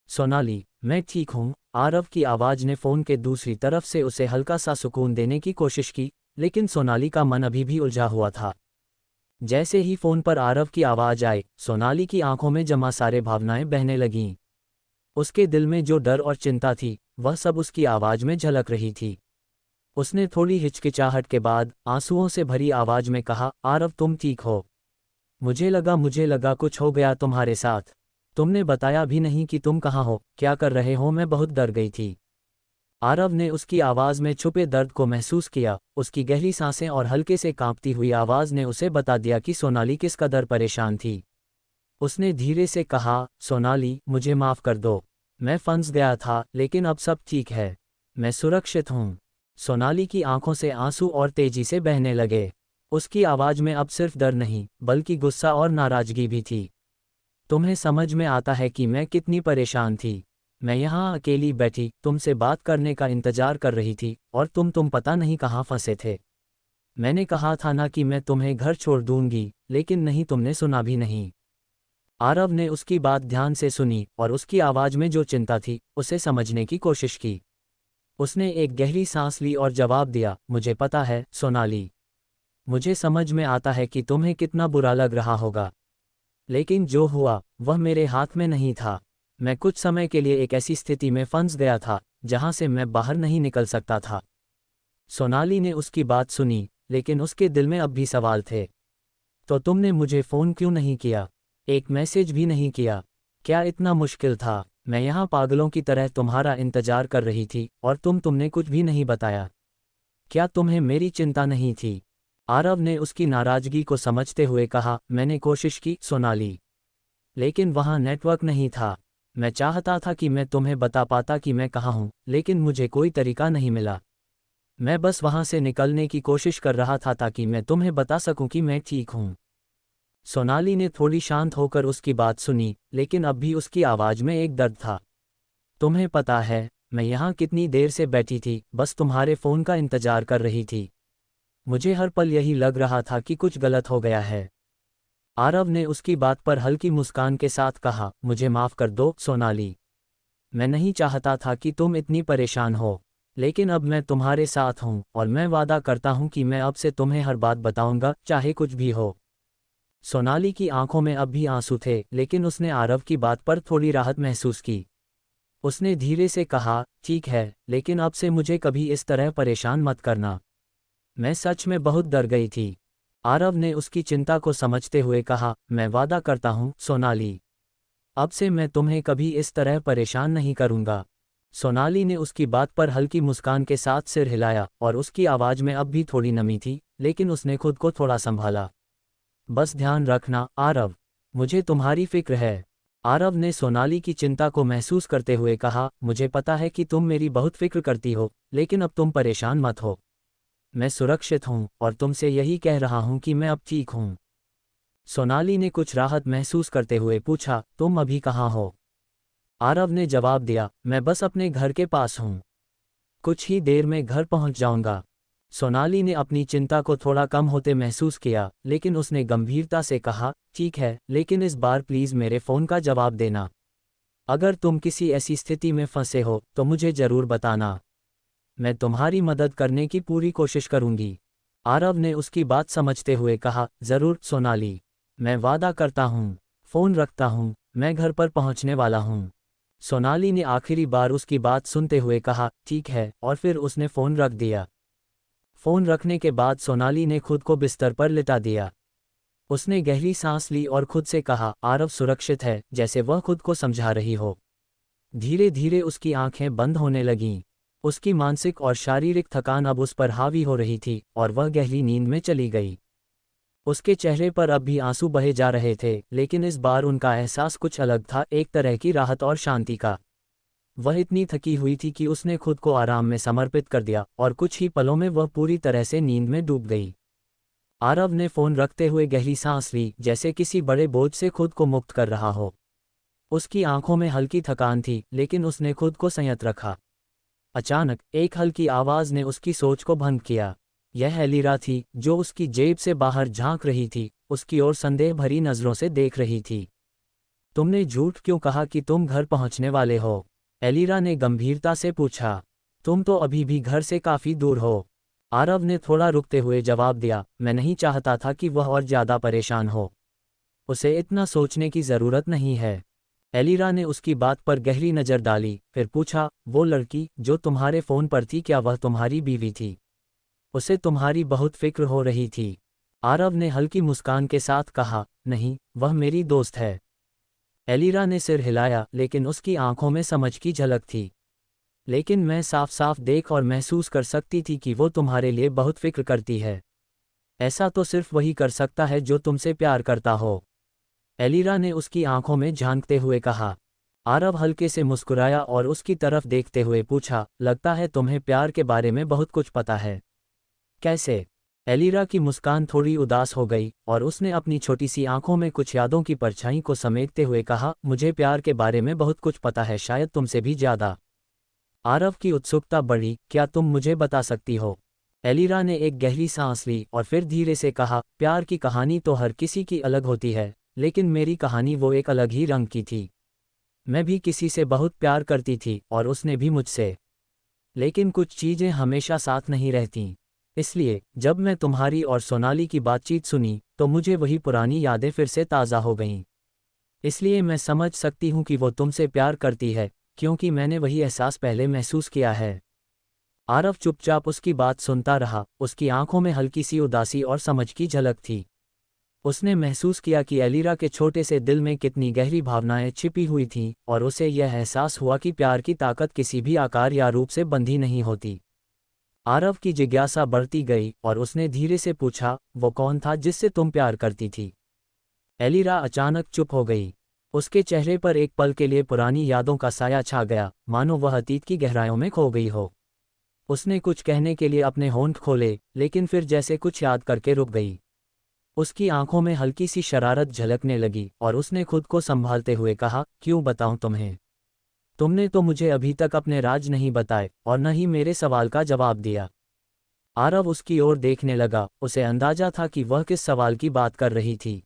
सोनाली, मैं ठीक हूँ। आरव की आवाज़ ने फ़ोन के दूसरी तरफ से उसे हल्का सा सुकून देने की कोशिश की, लेकिन सोनाली का मन अभी भी उलझा हुआ था। जैसे ही फ़ोन पर आरव की आवाज़ आई, सोनाली की आंखों में जमा सारे भावनाएं बहने लगीं। उसके दिल में जो डर और चिंता थी, वह सब उसकी आवाज़ में झलक रही थी। उसने थोड़ी हिचकिचाहट के बाद आंसुओं से भरी आवाज़ में कहा, आरव तुम ठीक हो? मुझे लगा कुछ हो गया तुम्हारे साथ। तुमने बताया भी नहीं कि तुम कहाँ हो, क्या कर रहे हो, मैं बहुत डर गई थी। आरव ने उसकी आवाज़ में छुपे दर्द को महसूस किया। उसकी गहरी सांसें और हल्के से कांपती हुई आवाज़ ने उसे बता दिया कि सोनाली किस कदर परेशान थी। उसने धीरे से कहा, सोनाली, मुझे माफ़ कर दो। मैं फंस गया था, लेकिन अब सब ठीक है। मैं सुरक्षित हूँ। सोनाली की आंखों से आंसू और तेजी से बहने लगे। उसकी आवाज़ में अब सिर्फ डर नहीं, बल्कि गुस्सा और नाराज़गी भी थी। तुम्हें समझ में आता है कि मैं कितनी परेशान थी। मैं यहाँ अकेली बैठी तुमसे बात करने का इंतजार कर रही थी, और तुम पता नहीं कहाँ फंसे थे। मैंने कहा था ना कि मैं तुम्हें घर छोड़ दूंगी, लेकिन नहीं, तुमने सुना भी नहीं। आरव ने उसकी बात ध्यान से सुनी और उसकी आवाज़ में जो चिंता थी, उसे समझने की कोशिश की। उसने एक गहरी सांस ली और जवाब दिया, मुझे पता है, सोनाली। मुझे समझ में आता है कि तुम्हें कितना बुरा लग रहा होगा। लेकिन जो हुआ, वह मेरे हाथ में नहीं था। मैं कुछ समय के लिए एक ऐसी स्थिति में फंस गया था, जहां से मैं बाहर नहीं निकल सकता था। सोनाली ने उसकी बात सुनी, लेकिन उसके दिल में अब भी सवाल थे। तो तुमने मुझे फ़ोन क्यों नहीं किया? एक मैसेज भी नहीं किया? क्या इतना मुश्किल था? मैं यहाँ पागलों की तरह तुम्हारा इंतजार कर रही थी, और तुमने कुछ भी नहीं बताया। क्या तुम्हें मेरी चिंता नहीं थी? आरव ने उसकी नाराज़गी को समझते हुए कहा, मैंने कोशिश की, सोनाली। लेकिन वहाँ नेटवर्क नहीं था। मैं चाहता था कि मैं तुम्हें बता पाता कि मैं कहाँ हूँ, लेकिन मुझे कोई तरीका नहीं मिला। मैं बस वहाँ से निकलने की कोशिश कर रहा था ताकि मैं तुम्हें बता सकूं कि मैं ठीक हूँ। सोनाली ने थोड़ी शांत होकर उसकी बात सुनी, लेकिन अब भी उसकी आवाज़ में एक दर्द था। तुम्हें पता है, मैं यहाँ कितनी देर से बैठी थी, बस तुम्हारे फ़ोन का इंतजार कर रही थी। मुझे हर पल यही लग रहा था कि कुछ गलत हो गया है। आरव ने उसकी बात पर हल्की मुस्कान के साथ कहा, मुझे माफ़ कर दो, सोनाली। मैं नहीं चाहता था कि तुम इतनी परेशान हो। लेकिन अब मैं तुम्हारे साथ हूँ, और मैं वादा करता हूँ कि मैं अब से तुम्हें हर बात बताऊंगा, चाहे कुछ भी हो। सोनाली की आंखों में अब भी आंसू थे, लेकिन उसने आरव की बात पर थोड़ी राहत महसूस की। उसने धीरे से कहा, ठीक है, लेकिन अब से मुझे कभी इस तरह परेशान मत करना। मैं सच में बहुत डर गई थी। आरव ने उसकी चिंता को समझते हुए कहा, मैं वादा करता हूँ, सोनाली। अब से मैं तुम्हें कभी इस तरह परेशान नहीं करूँगा। सोनाली ने उसकी बात पर हल्की मुस्कान के साथ सिर हिलाया, और उसकी आवाज़ में अब भी थोड़ी नमी थी, लेकिन उसने खुद को थोड़ा संभाला। बस ध्यान रखना, आरव। मुझे तुम्हारी फिक्र है। आरव ने सोनाली की चिंता को महसूस करते हुए कहा, मुझे पता है कि तुम मेरी बहुत फिक्र करती हो, लेकिन अब तुम परेशान मत हो। मैं सुरक्षित हूँ, और तुमसे यही कह रहा हूँ कि मैं अब ठीक हूँ। सोनाली ने कुछ राहत महसूस करते हुए पूछा, तुम अभी कहाँ हो? आरव ने जवाब दिया, मैं बस अपने घर के पास हूँ। कुछ ही देर में घर पहुँच जाऊँगा। सोनाली ने अपनी चिंता को थोड़ा कम होते महसूस किया, लेकिन उसने गंभीरता से कहा, ठीक है, लेकिन इस बार प्लीज़ मेरे फ़ोन का जवाब देना। अगर तुम किसी ऐसी स्थिति में फंसे हो, तो मुझे ज़रूर बताना। मैं तुम्हारी मदद करने की पूरी कोशिश करूँगी। आरव ने उसकी बात समझते हुए कहा, ज़रूर, सोनाली। मैं वादा करता हूँ। फ़ोन रखता हूँ, मैं घर पर पहुँचने वाला हूँ। सोनाली ने आखिरी बार उसकी बात सुनते हुए कहा, ठीक है, और फिर उसने फ़ोन रख दिया। फ़ोन रखने के बाद सोनाली ने खुद को बिस्तर पर लिटा दिया। उसने गहरी सांस ली और खुद से कहा, आरव सुरक्षित है, जैसे वह खुद को समझा रही हो। धीरे धीरे उसकी आंखें बंद होने लगीं। उसकी मानसिक और शारीरिक थकान अब उस पर हावी हो रही थी, और वह गहरी नींद में चली गई। उसके चेहरे पर अब भी आंसू बहे जा रहे थे, लेकिन इस बार उनका एहसास कुछ अलग था, एक तरह की राहत और शांति का। वह इतनी थकी हुई थी कि उसने खुद को आराम में समर्पित कर दिया, और कुछ ही पलों में वह पूरी तरह से नींद में डूब गई। आरव ने फ़ोन रखते हुए गहरी सांस ली, जैसे किसी बड़े बोझ से खुद को मुक्त कर रहा हो। उसकी आंखों में हल्की थकान थी, लेकिन उसने खुद को संयत रखा। अचानक एक हल्की आवाज़ ने उसकी सोच को भंग किया। यह एलिरा थी, जो उसकी जेब से बाहर झांक रही थी, उसकी ओर संदेह भरी नज़रों से देख रही थी। तुमने झूठ क्यों कहा कि तुम घर पहुंचने वाले हो? एलिरा ने गंभीरता से पूछा। तुम तो अभी भी घर से काफी दूर हो। आरव ने थोड़ा रुकते हुए जवाब दिया, मैं नहीं चाहता था कि वह और ज्यादा परेशान हो। उसे इतना सोचने की जरूरत नहीं है। एलिरा ने उसकी बात पर गहरी नजर डाली, फिर पूछा, वो लड़की जो तुम्हारे फोन पर थी, क्या वह तुम्हारी बीवी थी? उसे तुम्हारी बहुत फिक्र हो रही थी। आरव ने हल्की मुस्कान के साथ कहा, नहीं, वह मेरी दोस्त है। एलिरा ने सिर हिलाया, लेकिन उसकी आंखों में समझ की झलक थी। लेकिन मैं साफ साफ देख और महसूस कर सकती थी कि वो तुम्हारे लिए बहुत फिक्र करती है। ऐसा तो सिर्फ वही कर सकता है जो तुमसे प्यार करता हो। एलिरा ने उसकी आंखों में झांकते हुए कहा। आरव हल्के से मुस्कुराया और उसकी तरफ देखते हुए पूछा, लगता है तुम्हें प्यार के बारे में बहुत कुछ पता है। कैसे? एलिरा की मुस्कान थोड़ी उदास हो गई और उसने अपनी छोटी सी आंखों में कुछ यादों की परछाई को समेटते हुए कहा, मुझे प्यार के बारे में बहुत कुछ पता है, शायद तुमसे भी ज्यादा। आरव की उत्सुकता बढ़ी, क्या तुम मुझे बता सकती हो? एलिरा ने एक गहरी सांस ली और फिर धीरे से कहा, प्यार की कहानी तो हर किसी की अलग होती है, लेकिन मेरी कहानी वो एक अलग ही रंग की थी। मैं भी किसी से बहुत प्यार करती थी और उसने भी मुझसे। लेकिन कुछ चीजें हमेशा साथ नहीं रहतीं। इसलिए जब मैं तुम्हारी और सोनाली की बातचीत सुनी तो मुझे वही पुरानी यादें फिर से ताज़ा हो गईं। इसलिए मैं समझ सकती हूँ कि वो तुमसे प्यार करती है, क्योंकि मैंने वही एहसास पहले महसूस किया है। आरव चुपचाप उसकी बात सुनता रहा, उसकी आंखों में हल्की सी उदासी और समझ की झलक थी। उसने महसूस किया कि एलिरा के छोटे से दिल में कितनी गहरी भावनाएं छिपी हुई थीं, और उसे यह एहसास हुआ कि प्यार की ताकत किसी भी आकार या रूप से बंधी नहीं होती। आरव की जिज्ञासा बढ़ती गई और उसने धीरे से पूछा, वो कौन था जिससे तुम प्यार करती थी? एलिरा अचानक चुप हो गई। उसके चेहरे पर एक पल के लिए पुरानी यादों का साया छा गया, मानो वह अतीत की गहराइयों में खो गई हो। उसने कुछ कहने के लिए अपने होंठ खोले, लेकिन फिर जैसे कुछ याद करके रुक गई। उसकी आंखों में हल्की सी शरारत झलकने लगी और उसने खुद को संभालते हुए कहा, क्यों बताऊं तुम्हें? तुमने तो मुझे अभी तक अपने राज नहीं बताए और न ही मेरे सवाल का जवाब दिया। आरव उसकी ओर देखने लगा, उसे अंदाजा था कि वह किस सवाल की बात कर रही थी।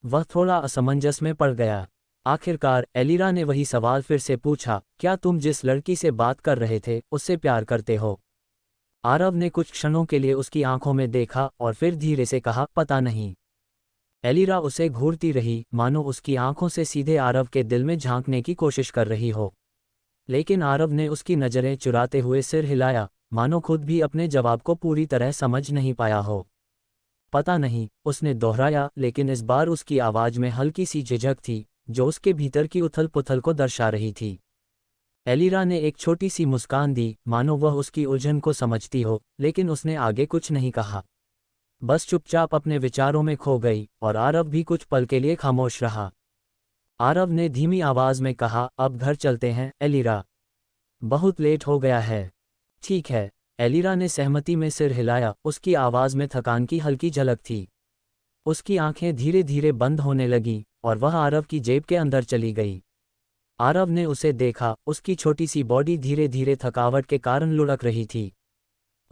वह थोड़ा असमंजस में पड़ गया। आखिरकार एलिरा ने वही सवाल फिर से पूछा, क्या तुम जिस लड़की से बात कर रहे थे उससे प्यार करते हो? आरव ने कुछ क्षणों के लिए उसकी आंखों में देखा और फिर धीरे से कहा, पता नहीं। एलिरा उसे घूरती रही, मानो उसकी आंखों से सीधे आरव के दिल में झांकने की कोशिश कर रही हो। लेकिन आरव ने उसकी नज़रें चुराते हुए सिर हिलाया, मानो खुद भी अपने जवाब को पूरी तरह समझ नहीं पाया हो। पता नहीं, उसने दोहराया, लेकिन इस बार उसकी आवाज़ में हल्की सी झिझक थी, जो उसके भीतर की उथल पुथल को दर्शा रही थी। एलिरा ने एक छोटी सी मुस्कान दी, मानो वह उसकी उलझन को समझती हो, लेकिन उसने आगे कुछ नहीं कहा। बस चुपचाप अपने विचारों में खो गई और आरव भी कुछ पल के लिए खामोश रहा। आरव ने धीमी आवाज में कहा, अब घर चलते हैं एलिरा, बहुत लेट हो गया है। ठीक है। एलिरा ने सहमति में सिर हिलाया, उसकी आवाज में थकान की हल्की झलक थी। उसकी आंखें धीरे धीरे बंद होने लगीं और वह आरव की जेब के अंदर चली गई। आरव ने उसे देखा, उसकी छोटी सी बॉडी धीरे धीरे थकावट के कारण लुढ़क रही थी।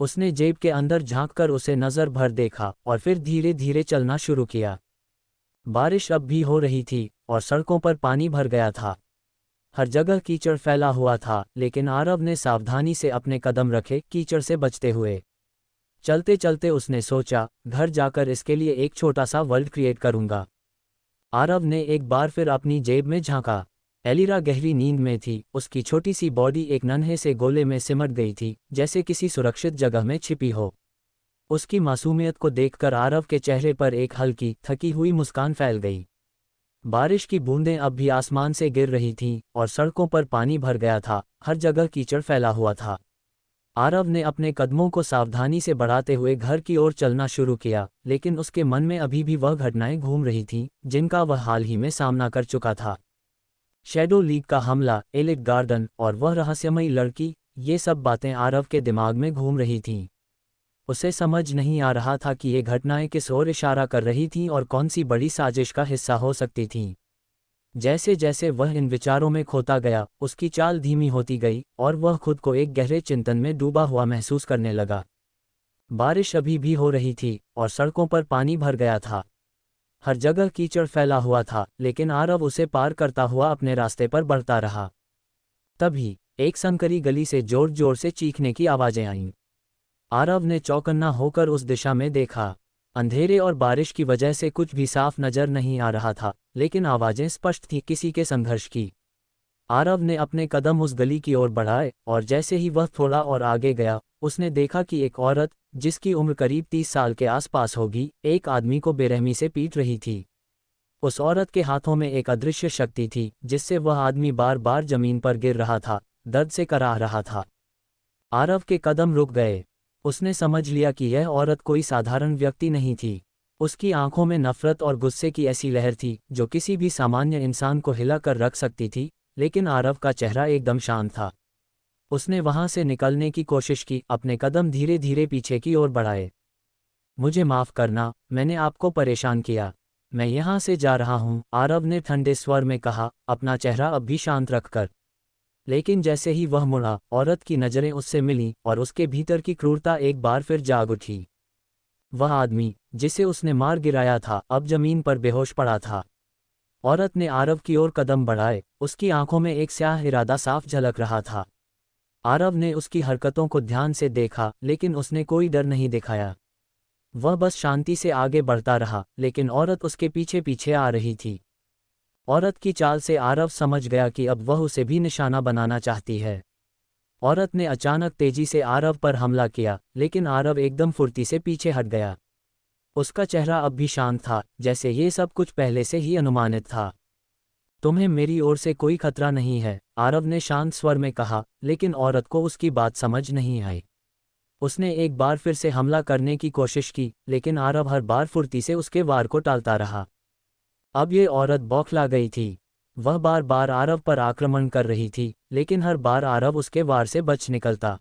उसने जेब के अंदर झांककर उसे नजर भर देखा और फिर धीरे धीरे चलना शुरू किया। बारिश अब भी हो रही थी और सड़कों पर पानी भर गया था। हर जगह कीचड़ फैला हुआ था, लेकिन आरव ने सावधानी से अपने कदम रखे, कीचड़ से बचते हुए। चलते चलते उसने सोचा, घर जाकर इसके लिए एक छोटा सा वर्ल्ड क्रिएट करूंगा। आरव ने एक बार फिर अपनी जेब में झांका। एलिरा गहरी नींद में थी, उसकी छोटी सी बॉडी एक नन्हे से गोले में सिमट गई थी, जैसे किसी सुरक्षित जगह में छिपी हो। उसकी मासूमियत को देखकर आरव के चेहरे पर एक हल्की, थकी हुई मुस्कान फैल गई। बारिश की बूंदें अब भी आसमान से गिर रही थीं और सड़कों पर पानी भर गया था, हर जगह कीचड़ फैला हुआ था। आरव ने अपने कदमों को सावधानी से बढ़ाते हुए घर की ओर चलना शुरू किया, लेकिन उसके मन में अभी भी वह घटनाएं घूम रही थीं, जिनका वह हाल ही में सामना कर चुका था। शैडो लीग का हमला, एलिट गार्डन और वह रहस्यमयी लड़की, ये सब बातें आरव के दिमाग में घूम रही थीं। उसे समझ नहीं आ रहा था कि ये घटनाएं किस ओर इशारा कर रही थीं और कौन सी बड़ी साजिश का हिस्सा हो सकती थीं। जैसे जैसे वह इन विचारों में खोता गया, उसकी चाल धीमी होती गई और वह खुद को एक गहरे चिंतन में डूबा हुआ महसूस करने लगा। बारिश अभी भी हो रही थी और सड़कों पर पानी भर गया था। हर जगह कीचड़ फैला हुआ था, लेकिन आरव उसे पार करता हुआ अपने रास्ते पर बढ़ता रहा। तभी एक संकरी गली से जोर जोर से चीखने की आवाजें आईं। आरव ने चौकन्ना होकर उस दिशा में देखा। अंधेरे और बारिश की वजह से कुछ भी साफ नजर नहीं आ रहा था, लेकिन आवाजें स्पष्ट थीं, किसी के संघर्ष की। आरव ने अपने कदम उस गली की ओर बढ़ाए और जैसे ही वह थोड़ा और आगे गया, उसने देखा कि एक औरत, जिसकी उम्र करीब 30 साल के आसपास होगी, एक आदमी को बेरहमी से पीट रही थी। उस औरत के हाथों में एक अदृश्य शक्ति थी, जिससे वह आदमी बार बार जमीन पर गिर रहा था, दर्द से कराह रहा था। आरव के कदम रुक गए। उसने समझ लिया कि यह औरत कोई साधारण व्यक्ति नहीं थी। उसकी आंखों में नफरत और गुस्से की ऐसी लहर थी जो किसी भी सामान्य इंसान को हिला कर रख सकती थी, लेकिन आरव का चेहरा एकदम शांत था। उसने वहां से निकलने की कोशिश की, अपने कदम धीरे धीरे पीछे की ओर बढ़ाए। मुझे माफ करना, मैंने आपको परेशान किया। मैं यहाँ से जा रहा हूँ, आरव ने ठंडे स्वर में कहा, अपना चेहरा अब भी शांत रखकर। लेकिन जैसे ही वह मुड़ा, औरत की नज़रें उससे मिलीं और उसके भीतर की क्रूरता एक बार फिर जाग उठी। वह आदमी, जिसे उसने मार गिराया था, अब जमीन पर बेहोश पड़ा था। औरत ने आरव की ओर कदम बढ़ाए, उसकी आंखों में एक स्याह इरादा साफ झलक रहा था। आरव ने उसकी हरकतों को ध्यान से देखा, लेकिन उसने कोई डर नहीं दिखाया। वह बस शांति से आगे बढ़ता रहा, लेकिन औरत उसके पीछे पीछे आ रही थी। औरत की चाल से आरव समझ गया कि अब वह उसे भी निशाना बनाना चाहती है। औरत ने अचानक तेजी से आरव पर हमला किया, लेकिन आरव एकदम फुर्ती से पीछे हट गया। उसका चेहरा अब भी शांत था, जैसे ये सब कुछ पहले से ही अनुमानित था। तुम्हें मेरी ओर से कोई खतरा नहीं है, आरव ने शांत स्वर में कहा, लेकिन औरत को उसकी बात समझ नहीं आई। उसने एक बार फिर से हमला करने की कोशिश की, लेकिन आरव हर बार फुर्ती से उसके वार को टालता रहा। अब ये औरत बौखला गई थी। वह बार बार आरव पर आक्रमण कर रही थी, लेकिन हर बार आरव उसके वार से बच निकलता।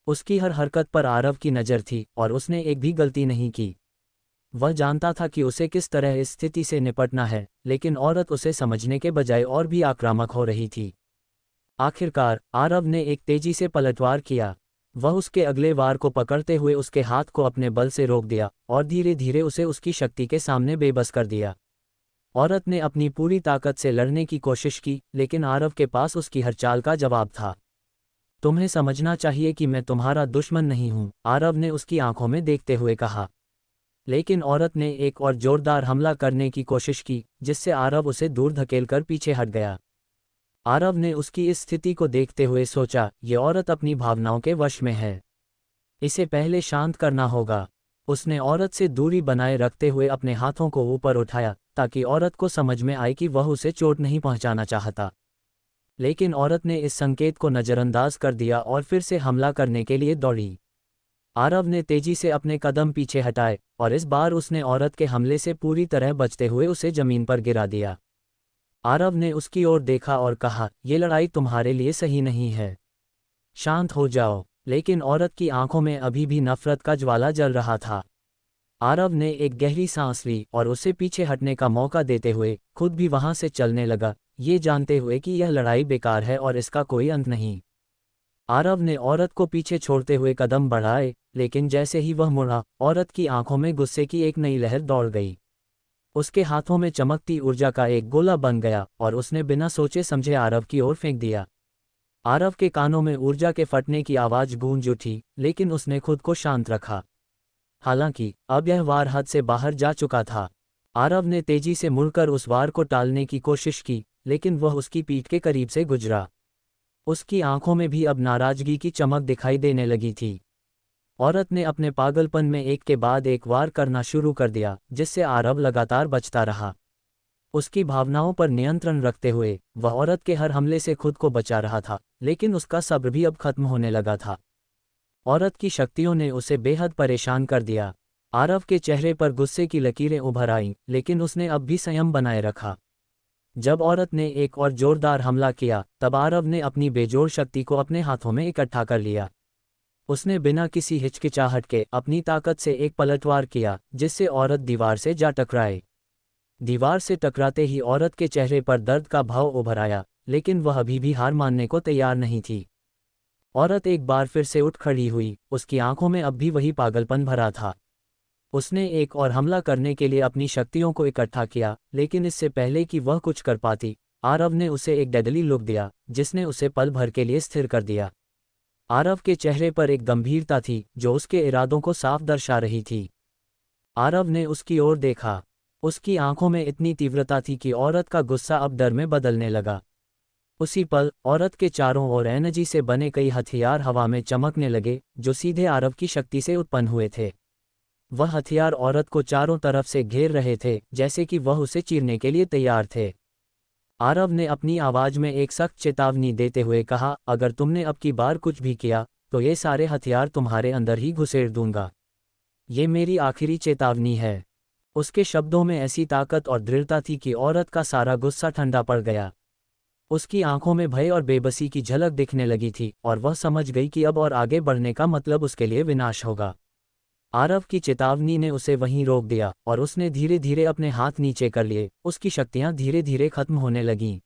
उसकी हर हरकत पर आरव की नज़र थी और उसने एक भी गलती नहीं की। वह जानता था कि उसे किस तरह इस स्थिति से निपटना है, लेकिन औरत उसे समझने के बजाय और भी आक्रामक हो रही थी। आखिरकार आरव ने एक तेजी से पलटवार किया। वह उसके अगले वार को पकड़ते हुए उसके हाथ को अपने बल से रोक दिया और धीरे धीरे उसे उसकी शक्ति के सामने बेबस कर दिया। औरत ने अपनी पूरी ताकत से लड़ने की कोशिश की, लेकिन आरव के पास उसकी हर चाल का जवाब था। तुम्हें समझना चाहिए कि मैं तुम्हारा दुश्मन नहीं हूं, आरव ने उसकी आंखों में देखते हुए कहा। लेकिन औरत ने एक और जोरदार हमला करने की कोशिश की, जिससे आरव उसे दूर धकेलकर पीछे हट गया। आरव ने उसकी इस स्थिति को देखते हुए सोचा, ये औरत अपनी भावनाओं के वश में है। इसे पहले शांत करना होगा। उसने औरत से दूरी बनाए रखते हुए अपने हाथों को ऊपर उठाया, ताकि औरत को समझ में आए कि वह उसे चोट नहीं पहुंचाना चाहता। लेकिन औरत ने इस संकेत को नज़रअंदाज कर दिया और फिर से हमला करने के लिए दौड़ी। आरव ने तेजी से अपने कदम पीछे हटाए और इस बार उसने औरत के हमले से पूरी तरह बचते हुए उसे जमीन पर गिरा दिया। आरव ने उसकी ओर देखा और कहा, ये लड़ाई तुम्हारे लिए सही नहीं है। शांत हो जाओ। लेकिन औरत की आंखों में अभी भी नफरत का ज्वाला जल रहा था। आरव ने एक गहरी सांस ली और उसे पीछे हटने का मौका देते हुए खुद भी वहां से चलने लगा, ये जानते हुए कि यह लड़ाई बेकार है और इसका कोई अंत नहीं। आरव ने औरत को पीछे छोड़ते हुए कदम बढ़ाए, लेकिन जैसे ही वह मुड़ा, औरत की आंखों में गुस्से की एक नई लहर दौड़ गई। उसके हाथों में चमकती ऊर्जा का एक गोला बन गया और उसने बिना सोचे समझे आरव की ओर फेंक दिया। आरव के कानों में ऊर्जा के फटने की आवाज गूंज उठी, लेकिन उसने खुद को शांत रखा। हालांकि अब यह वार हद से बाहर जा चुका था। आरव ने तेजी से मुड़कर उस वार को टालने की कोशिश की, लेकिन वह उसकी पीठ के करीब से गुजरा। उसकी आंखों में भी अब नाराजगी की चमक दिखाई देने लगी थी। औरत ने अपने पागलपन में एक के बाद एक वार करना शुरू कर दिया, जिससे आरव लगातार बचता रहा। उसकी भावनाओं पर नियंत्रण रखते हुए वह औरत के हर हमले से खुद को बचा रहा था, लेकिन उसका सब्र भी अब खत्म होने लगा था। औरत की शक्तियों ने उसे बेहद परेशान कर दिया। आरव के चेहरे पर गुस्से की लकीरें उभर आईं, लेकिन उसने अब भी संयम बनाए रखा। जब औरत ने एक और जोरदार हमला किया, तब आरव ने अपनी बेजोड़ शक्ति को अपने हाथों में इकट्ठा कर लिया। उसने बिना किसी हिचकिचाहट के अपनी ताकत से एक पलटवार किया, जिससे औरत दीवार से जा टकराए। दीवार से टकराते ही औरत के चेहरे पर दर्द का भाव उभर आया, लेकिन वह अभी भी हार मानने को तैयार नहीं थी। औरत एक बार फिर से उठ खड़ी हुई, उसकी आंखों में अब भी वही पागलपन भरा था। उसने एक और हमला करने के लिए अपनी शक्तियों को इकट्ठा किया, लेकिन इससे पहले कि वह कुछ कर पाती, आरव ने उसे एक डेडली लुक दिया जिसने उसे पल भर के लिए स्थिर कर दिया। आरव के चेहरे पर एक गंभीरता थी जो उसके इरादों को साफ दर्शा रही थी। आरव ने उसकी ओर देखा। उसकी आंखों में इतनी तीव्रता थी कि औरत का गुस्सा अब डर में बदलने लगा। उसी पल औरत के चारों ओर एनर्जी से बने कई हथियार हवा में चमकने लगे जो सीधे आरव की शक्ति से उत्पन्न हुए थे। वह हथियार औरत को चारों तरफ से घेर रहे थे, जैसे कि वह उसे चीरने के लिए तैयार थे। आरव ने अपनी आवाज में एक सख्त चेतावनी देते हुए कहा, अगर तुमने अब की बार कुछ भी किया तो ये सारे हथियार तुम्हारे अंदर ही घुसेड़ दूंगा। ये मेरी आखिरी चेतावनी है। उसके शब्दों में ऐसी ताकत और दृढ़ता थी कि औरत का सारा गुस्सा ठंडा पड़ गया। उसकी आंखों में भय और बेबसी की झलक दिखने लगी थी और वह समझ गई कि अब और आगे बढ़ने का मतलब उसके लिए विनाश होगा। आरव की चेतावनी ने उसे वहीं रोक दिया और उसने धीरे धीरे अपने हाथ नीचे कर लिए। उसकी शक्तियां धीरे धीरे खत्म होने लगीं।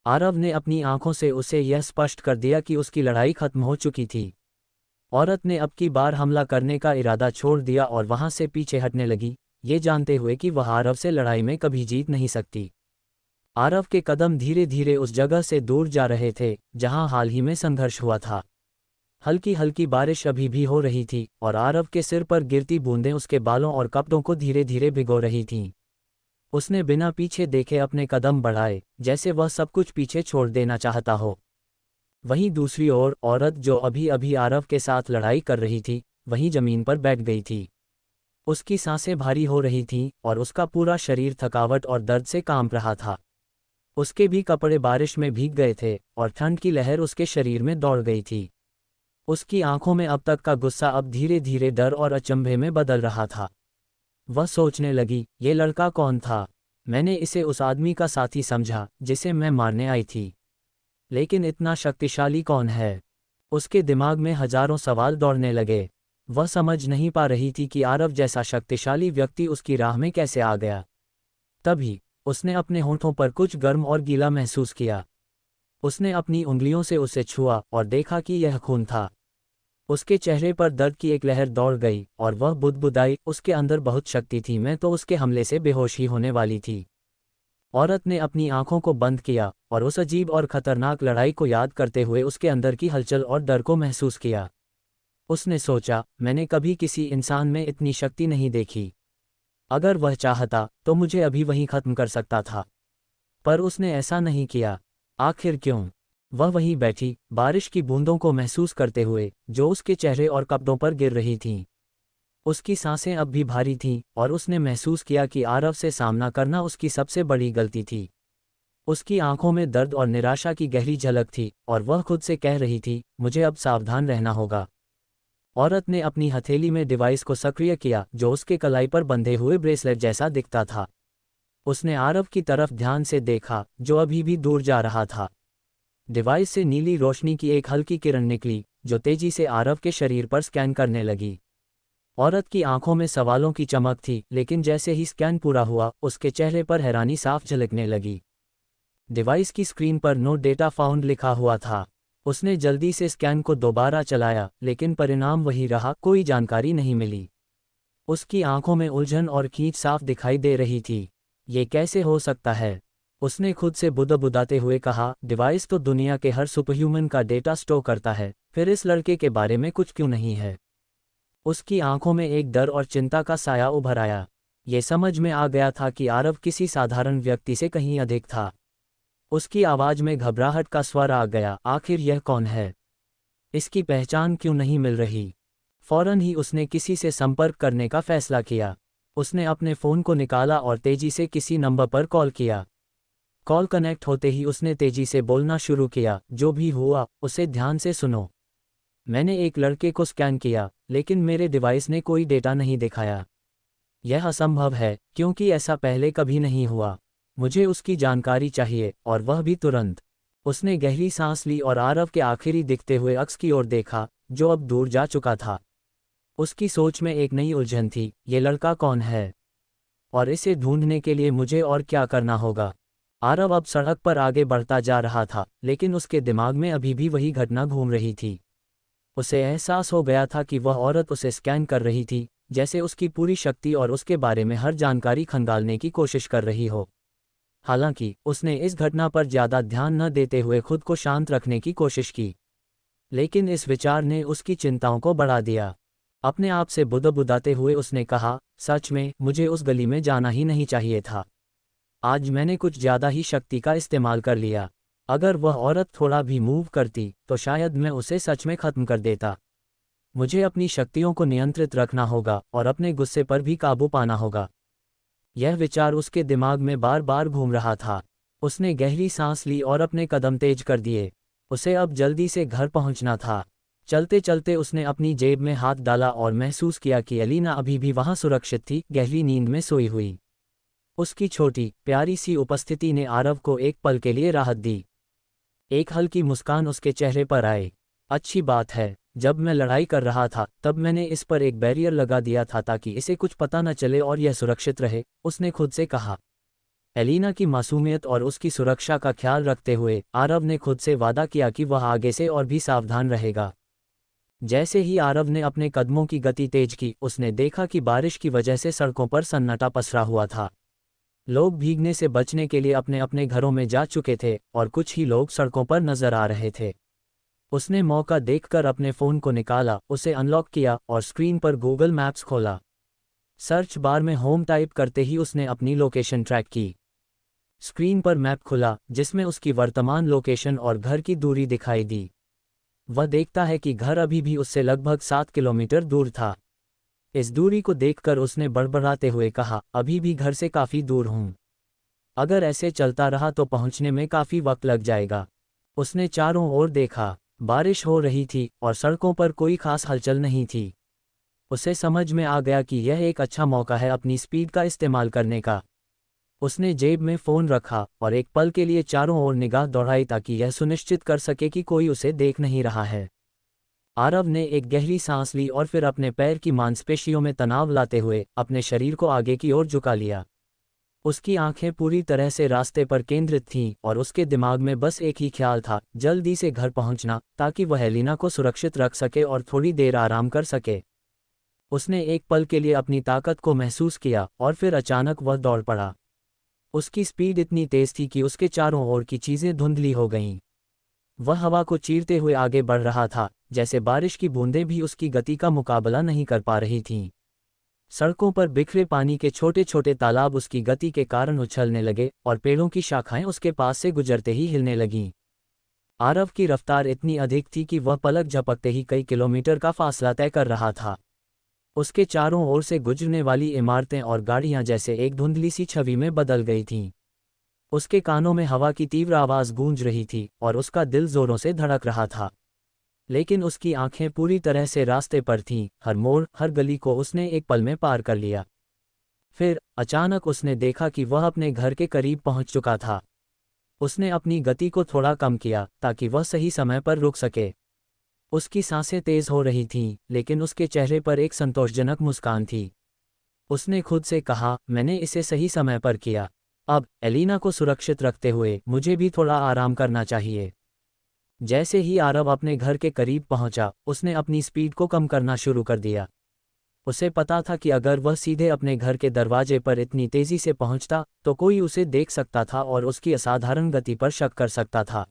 आरव ने अपनी आंखों से उसे यह स्पष्ट कर दिया कि उसकी लड़ाई खत्म हो चुकी थी। औरत ने अब की बार हमला करने का इरादा छोड़ दिया और वहां से पीछे हटने लगी, ये जानते हुए कि वह आरव से लड़ाई में कभी जीत नहीं सकती। आरव के कदम धीरे धीरे उस जगह से दूर जा रहे थे जहां हाल ही में संघर्ष हुआ था। हल्की हल्की बारिश अभी भी हो रही थी और आरव के सिर पर गिरती बूंदें उसके बालों और कपड़ों को धीरे धीरे भिगो रही थीं। उसने बिना पीछे देखे अपने कदम बढ़ाए, जैसे वह सब कुछ पीछे छोड़ देना चाहता हो। वहीं दूसरी ओर औरत जो अभी अभी आरव के साथ लड़ाई कर रही थी, वहीं जमीन पर बैठ गई थी। उसकी सांसें भारी हो रही थीं और उसका पूरा शरीर थकावट और दर्द से कांप रहा था। उसके भी कपड़े बारिश में भीग गए थे और ठंड की लहर उसके शरीर में दौड़ गई थी। उसकी आंखों में अब तक का गुस्सा अब धीरे धीरे डर और अचंभे में बदल रहा था। वह सोचने लगी, ये लड़का कौन था? मैंने इसे उस आदमी का साथी समझा जिसे मैं मारने आई थी, लेकिन इतना शक्तिशाली कौन है? उसके दिमाग में हजारों सवाल दौड़ने लगे। वह समझ नहीं पा रही थी कि आरव जैसा शक्तिशाली व्यक्ति उसकी राह में कैसे आ गया। तभी उसने अपने होंठों पर कुछ गर्म और गीला महसूस किया। उसने अपनी उंगलियों से उसे छुआ और देखा कि यह खून था। उसके चेहरे पर दर्द की एक लहर दौड़ गई और वह बुदबुदाई, उसके अंदर बहुत शक्ति थी, मैं तो उसके हमले से बेहोश ही होने वाली थी। औरत ने अपनी आंखों को बंद किया और उस अजीब और खतरनाक लड़ाई को याद करते हुए उसके अंदर की हलचल और डर को महसूस किया। उसने सोचा, मैंने कभी किसी इंसान में इतनी शक्ति नहीं देखी। अगर वह चाहता तो मुझे अभी वहीं खत्म कर सकता था, पर उसने ऐसा नहीं किया। आखिर क्यों? वह वहीं बैठी, बारिश की बूंदों को महसूस करते हुए जो उसके चेहरे और कपड़ों पर गिर रही थीं। उसकी सांसें अब भी भारी थीं और उसने महसूस किया कि आरव से सामना करना उसकी सबसे बड़ी गलती थी। उसकी आंखों में दर्द और निराशा की गहरी झलक थी और वह खुद से कह रही थी, मुझे अब सावधान रहना होगा। औरत ने अपनी हथेली में डिवाइस को सक्रिय किया जो उसके कलाई पर बंधे हुए ब्रेसलेट जैसा दिखता था। उसने आरव की तरफ ध्यान से देखा जो अभी भी दूर जा रहा था। डिवाइस से नीली रोशनी की एक हल्की किरण निकली जो तेजी से आरव के शरीर पर स्कैन करने लगी। औरत की आंखों में सवालों की चमक थी, लेकिन जैसे ही स्कैन पूरा हुआ उसके चेहरे पर हैरानी साफ झलकने लगी। डिवाइस की स्क्रीन पर नो डेटा फाउंड लिखा हुआ था। उसने जल्दी से स्कैन को दोबारा चलाया, लेकिन परिणाम वही रहा, कोई जानकारी नहीं मिली। उसकी आंखों में उलझन और खींच साफ दिखाई दे रही थी। ये कैसे हो सकता है? उसने खुद से बुदबुदाते हुए कहा, डिवाइस तो दुनिया के हर सुपरह्यूमन का डेटा स्टोर करता है, फिर इस लड़के के बारे में कुछ क्यों नहीं है? उसकी आंखों में एक डर और चिंता का साया उभर आया। ये समझ में आ गया था कि आरव किसी साधारण व्यक्ति से कहीं अधिक था। उसकी आवाज में घबराहट का स्वर आ गया, आखिर यह कौन है? इसकी पहचान क्यों नहीं मिल रही? फौरन ही उसने किसी से संपर्क करने का फैसला किया। उसने अपने फ़ोन को निकाला और तेजी से किसी नंबर पर कॉल किया। कॉल कनेक्ट होते ही उसने तेजी से बोलना शुरू किया, जो भी हुआ उसे ध्यान से सुनो। मैंने एक लड़के को स्कैन किया, लेकिन मेरे डिवाइस ने कोई डेटा नहीं दिखाया। यह असंभव है, क्योंकि ऐसा पहले कभी नहीं हुआ। मुझे उसकी जानकारी चाहिए, और वह भी तुरंत। उसने गहरी सांस ली और आरव के आखिरी दिखते हुए अक्स की ओर देखा, जो अब दूर जा चुका था। उसकी सोच में एक नई उलझन थी, ये लड़का कौन है? और इसे ढूंढने के लिए मुझे और क्या करना होगा? आरव अब सड़क पर आगे बढ़ता जा रहा था, लेकिन उसके दिमाग में अभी भी वही घटना घूम रही थी। उसे एहसास हो गया था कि वह औरत उसे स्कैन कर रही थी, जैसे उसकी पूरी शक्ति और उसके बारे में हर जानकारी खंगालने की कोशिश कर रही हो। हालांकि उसने इस घटना पर ज़्यादा ध्यान न देते हुए खुद को शांत रखने की कोशिश की, लेकिन इस विचार ने उसकी चिंताओं को बढ़ा दिया। अपने आप से बुदबुदाते हुए उसने कहा, सच में मुझे उस गली में जाना ही नहीं चाहिए था। आज मैंने कुछ ज़्यादा ही शक्ति का इस्तेमाल कर लिया। अगर वह औरत थोड़ा भी मूव करती तो शायद मैं उसे सच में ख़त्म कर देता। मुझे अपनी शक्तियों को नियंत्रित रखना होगा और अपने गुस्से पर भी काबू पाना होगा। यह विचार उसके दिमाग में बार बार घूम रहा था। उसने गहरी सांस ली और अपने कदम तेज कर दिए। उसे अब जल्दी से घर पहुंचना था। चलते चलते उसने अपनी जेब में हाथ डाला और महसूस किया कि एलिना अभी भी वहां सुरक्षित थी, गहरी नींद में सोई हुई। उसकी छोटी प्यारी सी उपस्थिति ने आरव को एक पल के लिए राहत दी। एक हल्की मुस्कान उसके चेहरे पर आई। अच्छी बात है, जब मैं लड़ाई कर रहा था तब मैंने इस पर एक बैरियर लगा दिया था ताकि इसे कुछ पता न चले और यह सुरक्षित रहे, उसने खुद से कहा। एलिना की मासूमियत और उसकी सुरक्षा का ख्याल रखते हुए आरव ने खुद से वादा किया कि वह आगे से और भी सावधान रहेगा। जैसे ही आरव ने अपने कदमों की गति तेज की, उसने देखा कि बारिश की वजह से सड़कों पर सन्नाटा पसरा हुआ था। लोग भीगने से बचने के लिए अपने अपने घरों में जा चुके थे और कुछ ही लोग सड़कों पर नजर आ रहे थे। उसने मौका देखकर अपने फ़ोन को निकाला, उसे अनलॉक किया और स्क्रीन पर गूगल मैप्स खोला। सर्च बार में होम टाइप करते ही उसने अपनी लोकेशन ट्रैक की। स्क्रीन पर मैप खुला जिसमें उसकी वर्तमान लोकेशन और घर की दूरी दिखाई दी। वह देखता है कि घर अभी भी उससे लगभग 7 किलोमीटर दूर था। इस दूरी को देखकर उसने बड़बड़ाते हुए कहा, अभी भी घर से काफ़ी दूर हूँ। अगर ऐसे चलता रहा तो पहुँचने में काफ़ी वक्त लग जाएगा। उसने चारों ओर देखा। बारिश हो रही थी और सड़कों पर कोई खास हलचल नहीं थी। उसे समझ में आ गया कि यह एक अच्छा मौका है अपनी स्पीड का इस्तेमाल करने का। उसने जेब में फ़ोन रखा और एक पल के लिए चारों ओर निगाह दौड़ाई ताकि यह सुनिश्चित कर सके कि कोई उसे देख नहीं रहा है। आरव ने एक गहरी सांस ली और फिर अपने पैर की मांसपेशियों में तनाव लाते हुए अपने शरीर को आगे की ओर झुका लिया। उसकी आंखें पूरी तरह से रास्ते पर केंद्रित थीं और उसके दिमाग में बस एक ही ख्याल था, जल्दी से घर पहुंचना ताकि वह एलिना को सुरक्षित रख सके और थोड़ी देर आराम कर सके। उसने एक पल के लिए अपनी ताकत को महसूस किया और फिर अचानक वह दौड़ पड़ा। उसकी स्पीड इतनी तेज थी कि उसके चारों ओर की चीज़ें धुंधली हो गईं। वह हवा को चीरते हुए आगे बढ़ रहा था, जैसे बारिश की बूंदें भी उसकी गति का मुकाबला नहीं कर पा रही थीं। सड़कों पर बिखरे पानी के छोटे छोटे तालाब उसकी गति के कारण उछलने लगे और पेड़ों की शाखाएं उसके पास से गुजरते ही हिलने लगीं। आरव की रफ्तार इतनी अधिक थी कि वह पलक झपकते ही कई किलोमीटर का फासला तय कर रहा था। उसके चारों ओर से गुजरने वाली इमारतें और गाड़ियां जैसे एक धुंधली सी छवि में बदल गई थीं। उसके कानों में हवा की तीव्र आवाज़ गूंज रही थी और उसका दिल जोरों से धड़क रहा था। लेकिन उसकी आंखें पूरी तरह से रास्ते पर थीं, हर मोड़, हर गली को उसने एक पल में पार कर लिया। फिर अचानक उसने देखा कि वह अपने घर के करीब पहुंच चुका था। उसने अपनी गति को थोड़ा कम किया ताकि वह सही समय पर रुक सके। उसकी सांसें तेज हो रही थीं, लेकिन उसके चेहरे पर एक संतोषजनक मुस्कान थी। उसने खुद से कहा, मैंने इसे सही समय पर किया। अब एलिना को सुरक्षित रखते हुए मुझे भी थोड़ा आराम करना चाहिए। जैसे ही आरव अपने घर के करीब पहुंचा, उसने अपनी स्पीड को कम करना शुरू कर दिया। उसे पता था कि अगर वह सीधे अपने घर के दरवाजे पर इतनी तेजी से पहुंचता तो कोई उसे देख सकता था और उसकी असाधारण गति पर शक कर सकता था।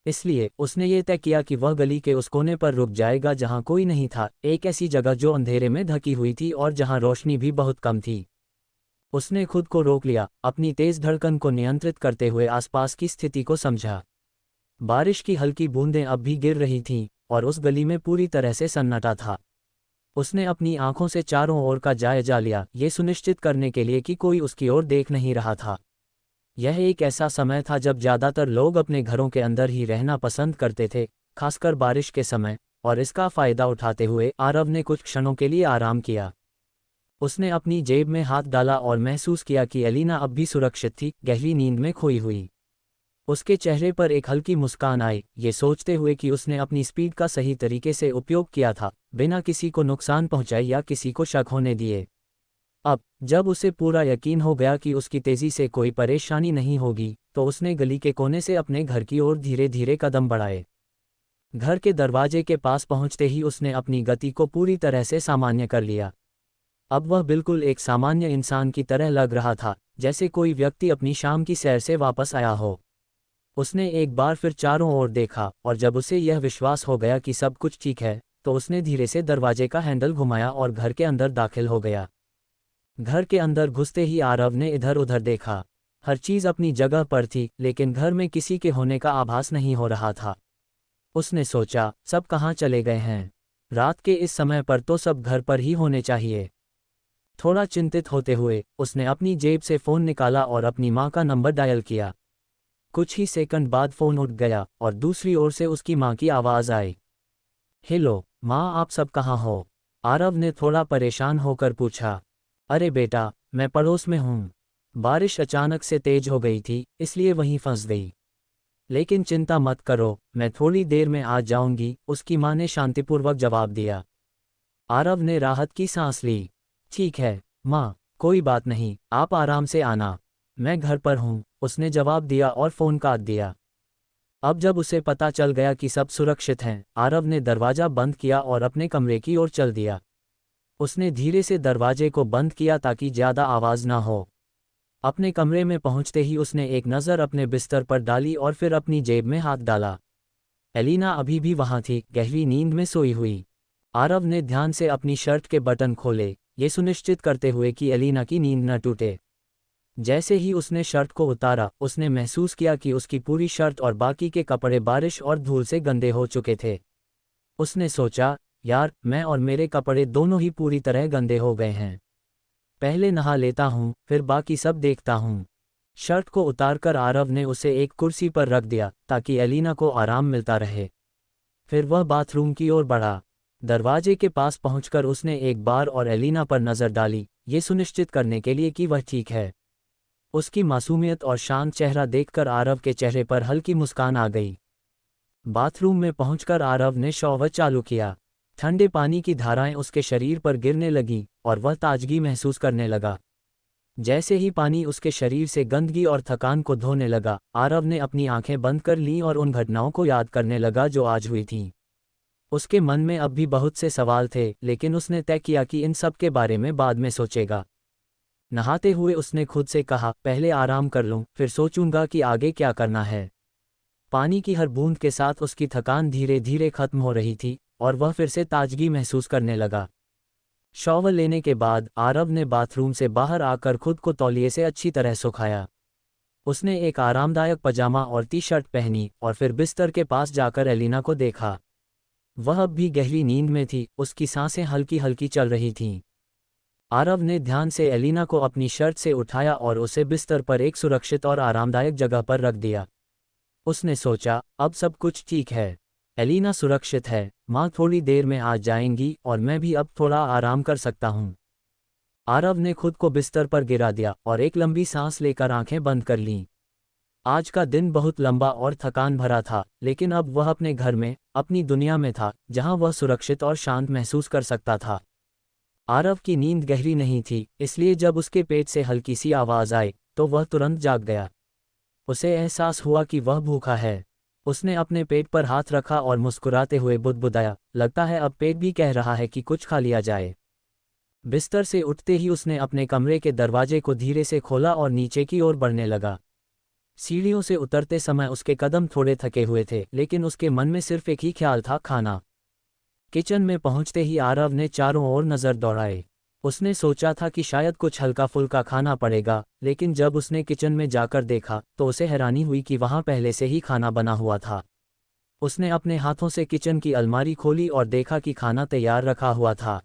इसलिए उसने ये तय किया कि वह गली के उस कोने पर रुक जाएगा जहां कोई नहीं था, एक ऐसी जगह जो अंधेरे में ढकी हुई थी और जहां रोशनी भी बहुत कम थी। उसने खुद को रोक लिया, अपनी तेज धड़कन को नियंत्रित करते हुए आसपास की स्थिति को समझा। बारिश की हल्की बूंदें अब भी गिर रही थीं और उस गली में पूरी तरह से सन्नाटा था। उसने अपनी आंखों से चारों ओर का जायजा लिया, ये सुनिश्चित करने के लिए कि कोई उसकी ओर देख नहीं रहा था। यह एक ऐसा समय था जब ज़्यादातर लोग अपने घरों के अंदर ही रहना पसंद करते थे, खासकर बारिश के समय, और इसका फ़ायदा उठाते हुए आरव ने कुछ क्षणों के लिए आराम किया। उसने अपनी जेब में हाथ डाला और महसूस किया कि एलिना अब भी सुरक्षित थी, गहरी नींद में खोई हुई। उसके चेहरे पर एक हल्की मुस्कान आई, ये सोचते हुए कि उसने अपनी स्पीड का सही तरीके से उपयोग किया था, बिना किसी को नुकसान पहुंचाए या किसी को शक होने दिए। अब जब उसे पूरा यकीन हो गया कि उसकी तेज़ी से कोई परेशानी नहीं होगी, तो उसने गली के कोने से अपने घर की ओर धीरे धीरे कदम बढ़ाए। घर के दरवाजे के पास पहुंचते ही उसने अपनी गति को पूरी तरह से सामान्य कर लिया। अब वह बिल्कुल एक सामान्य इंसान की तरह लग रहा था, जैसे कोई व्यक्ति अपनी शाम की सैर से वापस आया हो। उसने एक बार फिर चारों ओर देखा और जब उसे यह विश्वास हो गया कि सब कुछ ठीक है, तो उसने धीरे से दरवाजे का हैंडल घुमाया और घर के अंदर दाखिल हो गया। घर के अंदर घुसते ही आरव ने इधर उधर देखा। हर चीज़ अपनी जगह पर थी, लेकिन घर में किसी के होने का आभास नहीं हो रहा था। उसने सोचा, सब कहाँ चले गए हैं? रात के इस समय पर तो सब घर पर ही होने चाहिए। थोड़ा चिंतित होते हुए उसने अपनी जेब से फ़ोन निकाला और अपनी माँ का नंबर डायल किया। कुछ ही सेकंड बाद फ़ोन उठ गया और दूसरी ओर से उसकी माँ की आवाज़ आई। हेलो माँ, आप सब कहाँ हो? आरव ने थोड़ा परेशान होकर पूछा। अरे बेटा, मैं पड़ोस में हूँ। बारिश अचानक से तेज हो गई थी, इसलिए वहीं फंस गई। लेकिन चिंता मत करो, मैं थोड़ी देर में आ जाऊंगी, उसकी माँ ने शांतिपूर्वक जवाब दिया। आरव ने राहत की सांस ली। ठीक है माँ, कोई बात नहीं, आप आराम से आना, मैं घर पर हूँ, उसने जवाब दिया और फ़ोन काट दिया। अब जब उसे पता चल गया कि सब सुरक्षित हैं, आरव ने दरवाज़ा बंद किया और अपने कमरे की ओर चल दिया। उसने धीरे से दरवाजे को बंद किया ताकि ज़्यादा आवाज़ ना हो। अपने कमरे में पहुंचते ही उसने एक नज़र अपने बिस्तर पर डाली और फिर अपनी जेब में हाथ डाला। एलिना अभी भी वहां थी, गहरी नींद में सोई हुई। आरव ने ध्यान से अपनी शर्ट के बटन खोले, ये सुनिश्चित करते हुए कि एलिना की नींद न टूटे। जैसे ही उसने शर्ट को उतारा, उसने महसूस किया कि उसकी पूरी शर्ट और बाकी के कपड़े बारिश और धूल से गंदे हो चुके थे। उसने सोचा, यार, मैं और मेरे कपड़े दोनों ही पूरी तरह गंदे हो गए हैं। पहले नहा लेता हूँ, फिर बाकी सब देखता हूँ। शर्ट को उतारकर आरव ने उसे एक कुर्सी पर रख दिया ताकि एलिना को आराम मिलता रहे। फिर वह बाथरूम की ओर बढ़ा। दरवाजे के पास पहुंचकर उसने एक बार और एलिना पर नज़र डाली, ये सुनिश्चित करने के लिए कि वह ठीक है। उसकी मासूमियत और शांत चेहरा देखकर आरव के चेहरे पर हल्की मुस्कान आ गई। बाथरूम में पहुंचकर आरव ने शॉवर चालू किया। ठंडे पानी की धाराएं उसके शरीर पर गिरने लगीं और वह ताजगी महसूस करने लगा। जैसे ही पानी उसके शरीर से गंदगी और थकान को धोने लगा, आरव ने अपनी आंखें बंद कर लीं और उन घटनाओं को याद करने लगा जो आज हुई थीं। उसके मन में अब भी बहुत से सवाल थे, लेकिन उसने तय किया कि इन सब के बारे में बाद में सोचेगा। नहाते हुए उसने खुद से कहा, पहले आराम कर लूं, फिर सोचूंगा कि आगे क्या करना है। पानी की हर बूंद के साथ उसकी थकान धीरे धीरे खत्म हो रही थी और वह फिर से ताजगी महसूस करने लगा। शॉवर लेने के बाद आरव ने बाथरूम से बाहर आकर खुद को तौलिए से अच्छी तरह सुखाया। उसने एक आरामदायक पजामा और टी शर्ट पहनी और फिर बिस्तर के पास जाकर एलिना को देखा। वह अब भी गहरी नींद में थी, उसकी सांसें हल्की हल्की चल रही थीं। आरव ने ध्यान से एलिना को अपनी शर्ट से उठाया और उसे बिस्तर पर एक सुरक्षित और आरामदायक जगह पर रख दिया। उसने सोचा, अब सब कुछ ठीक है, एलिना सुरक्षित है, माँ थोड़ी देर में आ जाएंगी और मैं भी अब थोड़ा आराम कर सकता हूँ। आरव ने खुद को बिस्तर पर गिरा दिया और एक लंबी सांस लेकर आंखें बंद कर लीं। आज का दिन बहुत लंबा और थकान भरा था, लेकिन अब वह अपने घर में, अपनी दुनिया में था, जहां वह सुरक्षित और शांत महसूस कर सकता था। आरव की नींद गहरी नहीं थी, इसलिए जब उसके पेट से हल्की सी आवाज़ आई, तो वह तुरंत जाग गया। उसे एहसास हुआ कि वह भूखा है। उसने अपने पेट पर हाथ रखा और मुस्कुराते हुए बुदबुदाया, लगता है अब पेट भी कह रहा है कि कुछ खा लिया जाए। बिस्तर से उठते ही उसने अपने कमरे के दरवाजे को धीरे से खोला और नीचे की ओर बढ़ने लगा। सीढ़ियों से उतरते समय उसके कदम थोड़े थके हुए थे, लेकिन उसके मन में सिर्फ एक ही ख्याल था, खाना। किचन में पहुंचते ही आरव ने चारों ओर नज़र दौड़ाई। उसने सोचा था कि शायद कुछ हल्का फुल्का खाना पड़ेगा, लेकिन जब उसने किचन में जाकर देखा तो उसे हैरानी हुई कि वहां पहले से ही खाना बना हुआ था। उसने अपने हाथों से किचन की अलमारी खोली और देखा कि खाना तैयार रखा हुआ था।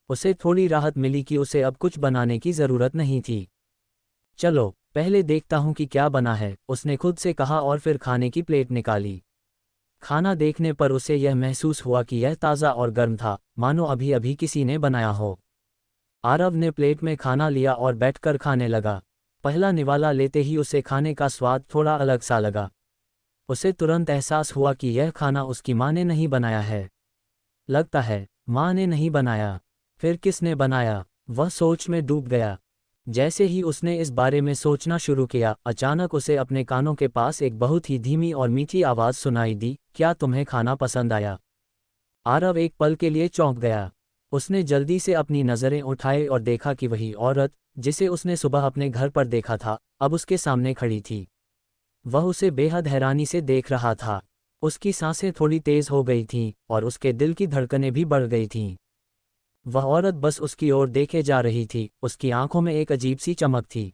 उसे थोड़ी राहत मिली कि उसे अब कुछ बनाने की ज़रूरत नहीं थी। चलो पहले देखता हूँ कि क्या बना है, उसने खुद से कहा और फिर खाने की प्लेट निकाली। खाना देखने पर उसे यह महसूस हुआ कि यह ताज़ा और गर्म था, मानो अभी अभी किसी ने बनाया हो। आरव ने प्लेट में खाना लिया और बैठकर खाने लगा। पहला निवाला लेते ही उसे खाने का स्वाद थोड़ा अलग सा लगा। उसे तुरंत एहसास हुआ कि यह खाना उसकी माँ ने नहीं बनाया है। लगता है माँ ने नहीं बनाया, फिर किसने बनाया? वह सोच में डूब गया। जैसे ही उसने इस बारे में सोचना शुरू किया, अचानक उसे अपने कानों के पास एक बहुत ही धीमी और मीठी आवाज़ सुनाई दी, क्या तुम्हें खाना पसंद आया? आरव एक पल के लिए चौंक गया। उसने जल्दी से अपनी नज़रें उठाए और देखा कि वही औरत, जिसे उसने सुबह अपने घर पर देखा था, अब उसके सामने खड़ी थी। वह उसे बेहद हैरानी से देख रहा था। उसकी सांसें थोड़ी तेज हो गई थीं और उसके दिल की धड़कनें भी बढ़ गई थीं। वह औरत बस उसकी ओर देखे जा रही थी, उसकी आंखों में एक अजीब सी चमक थी।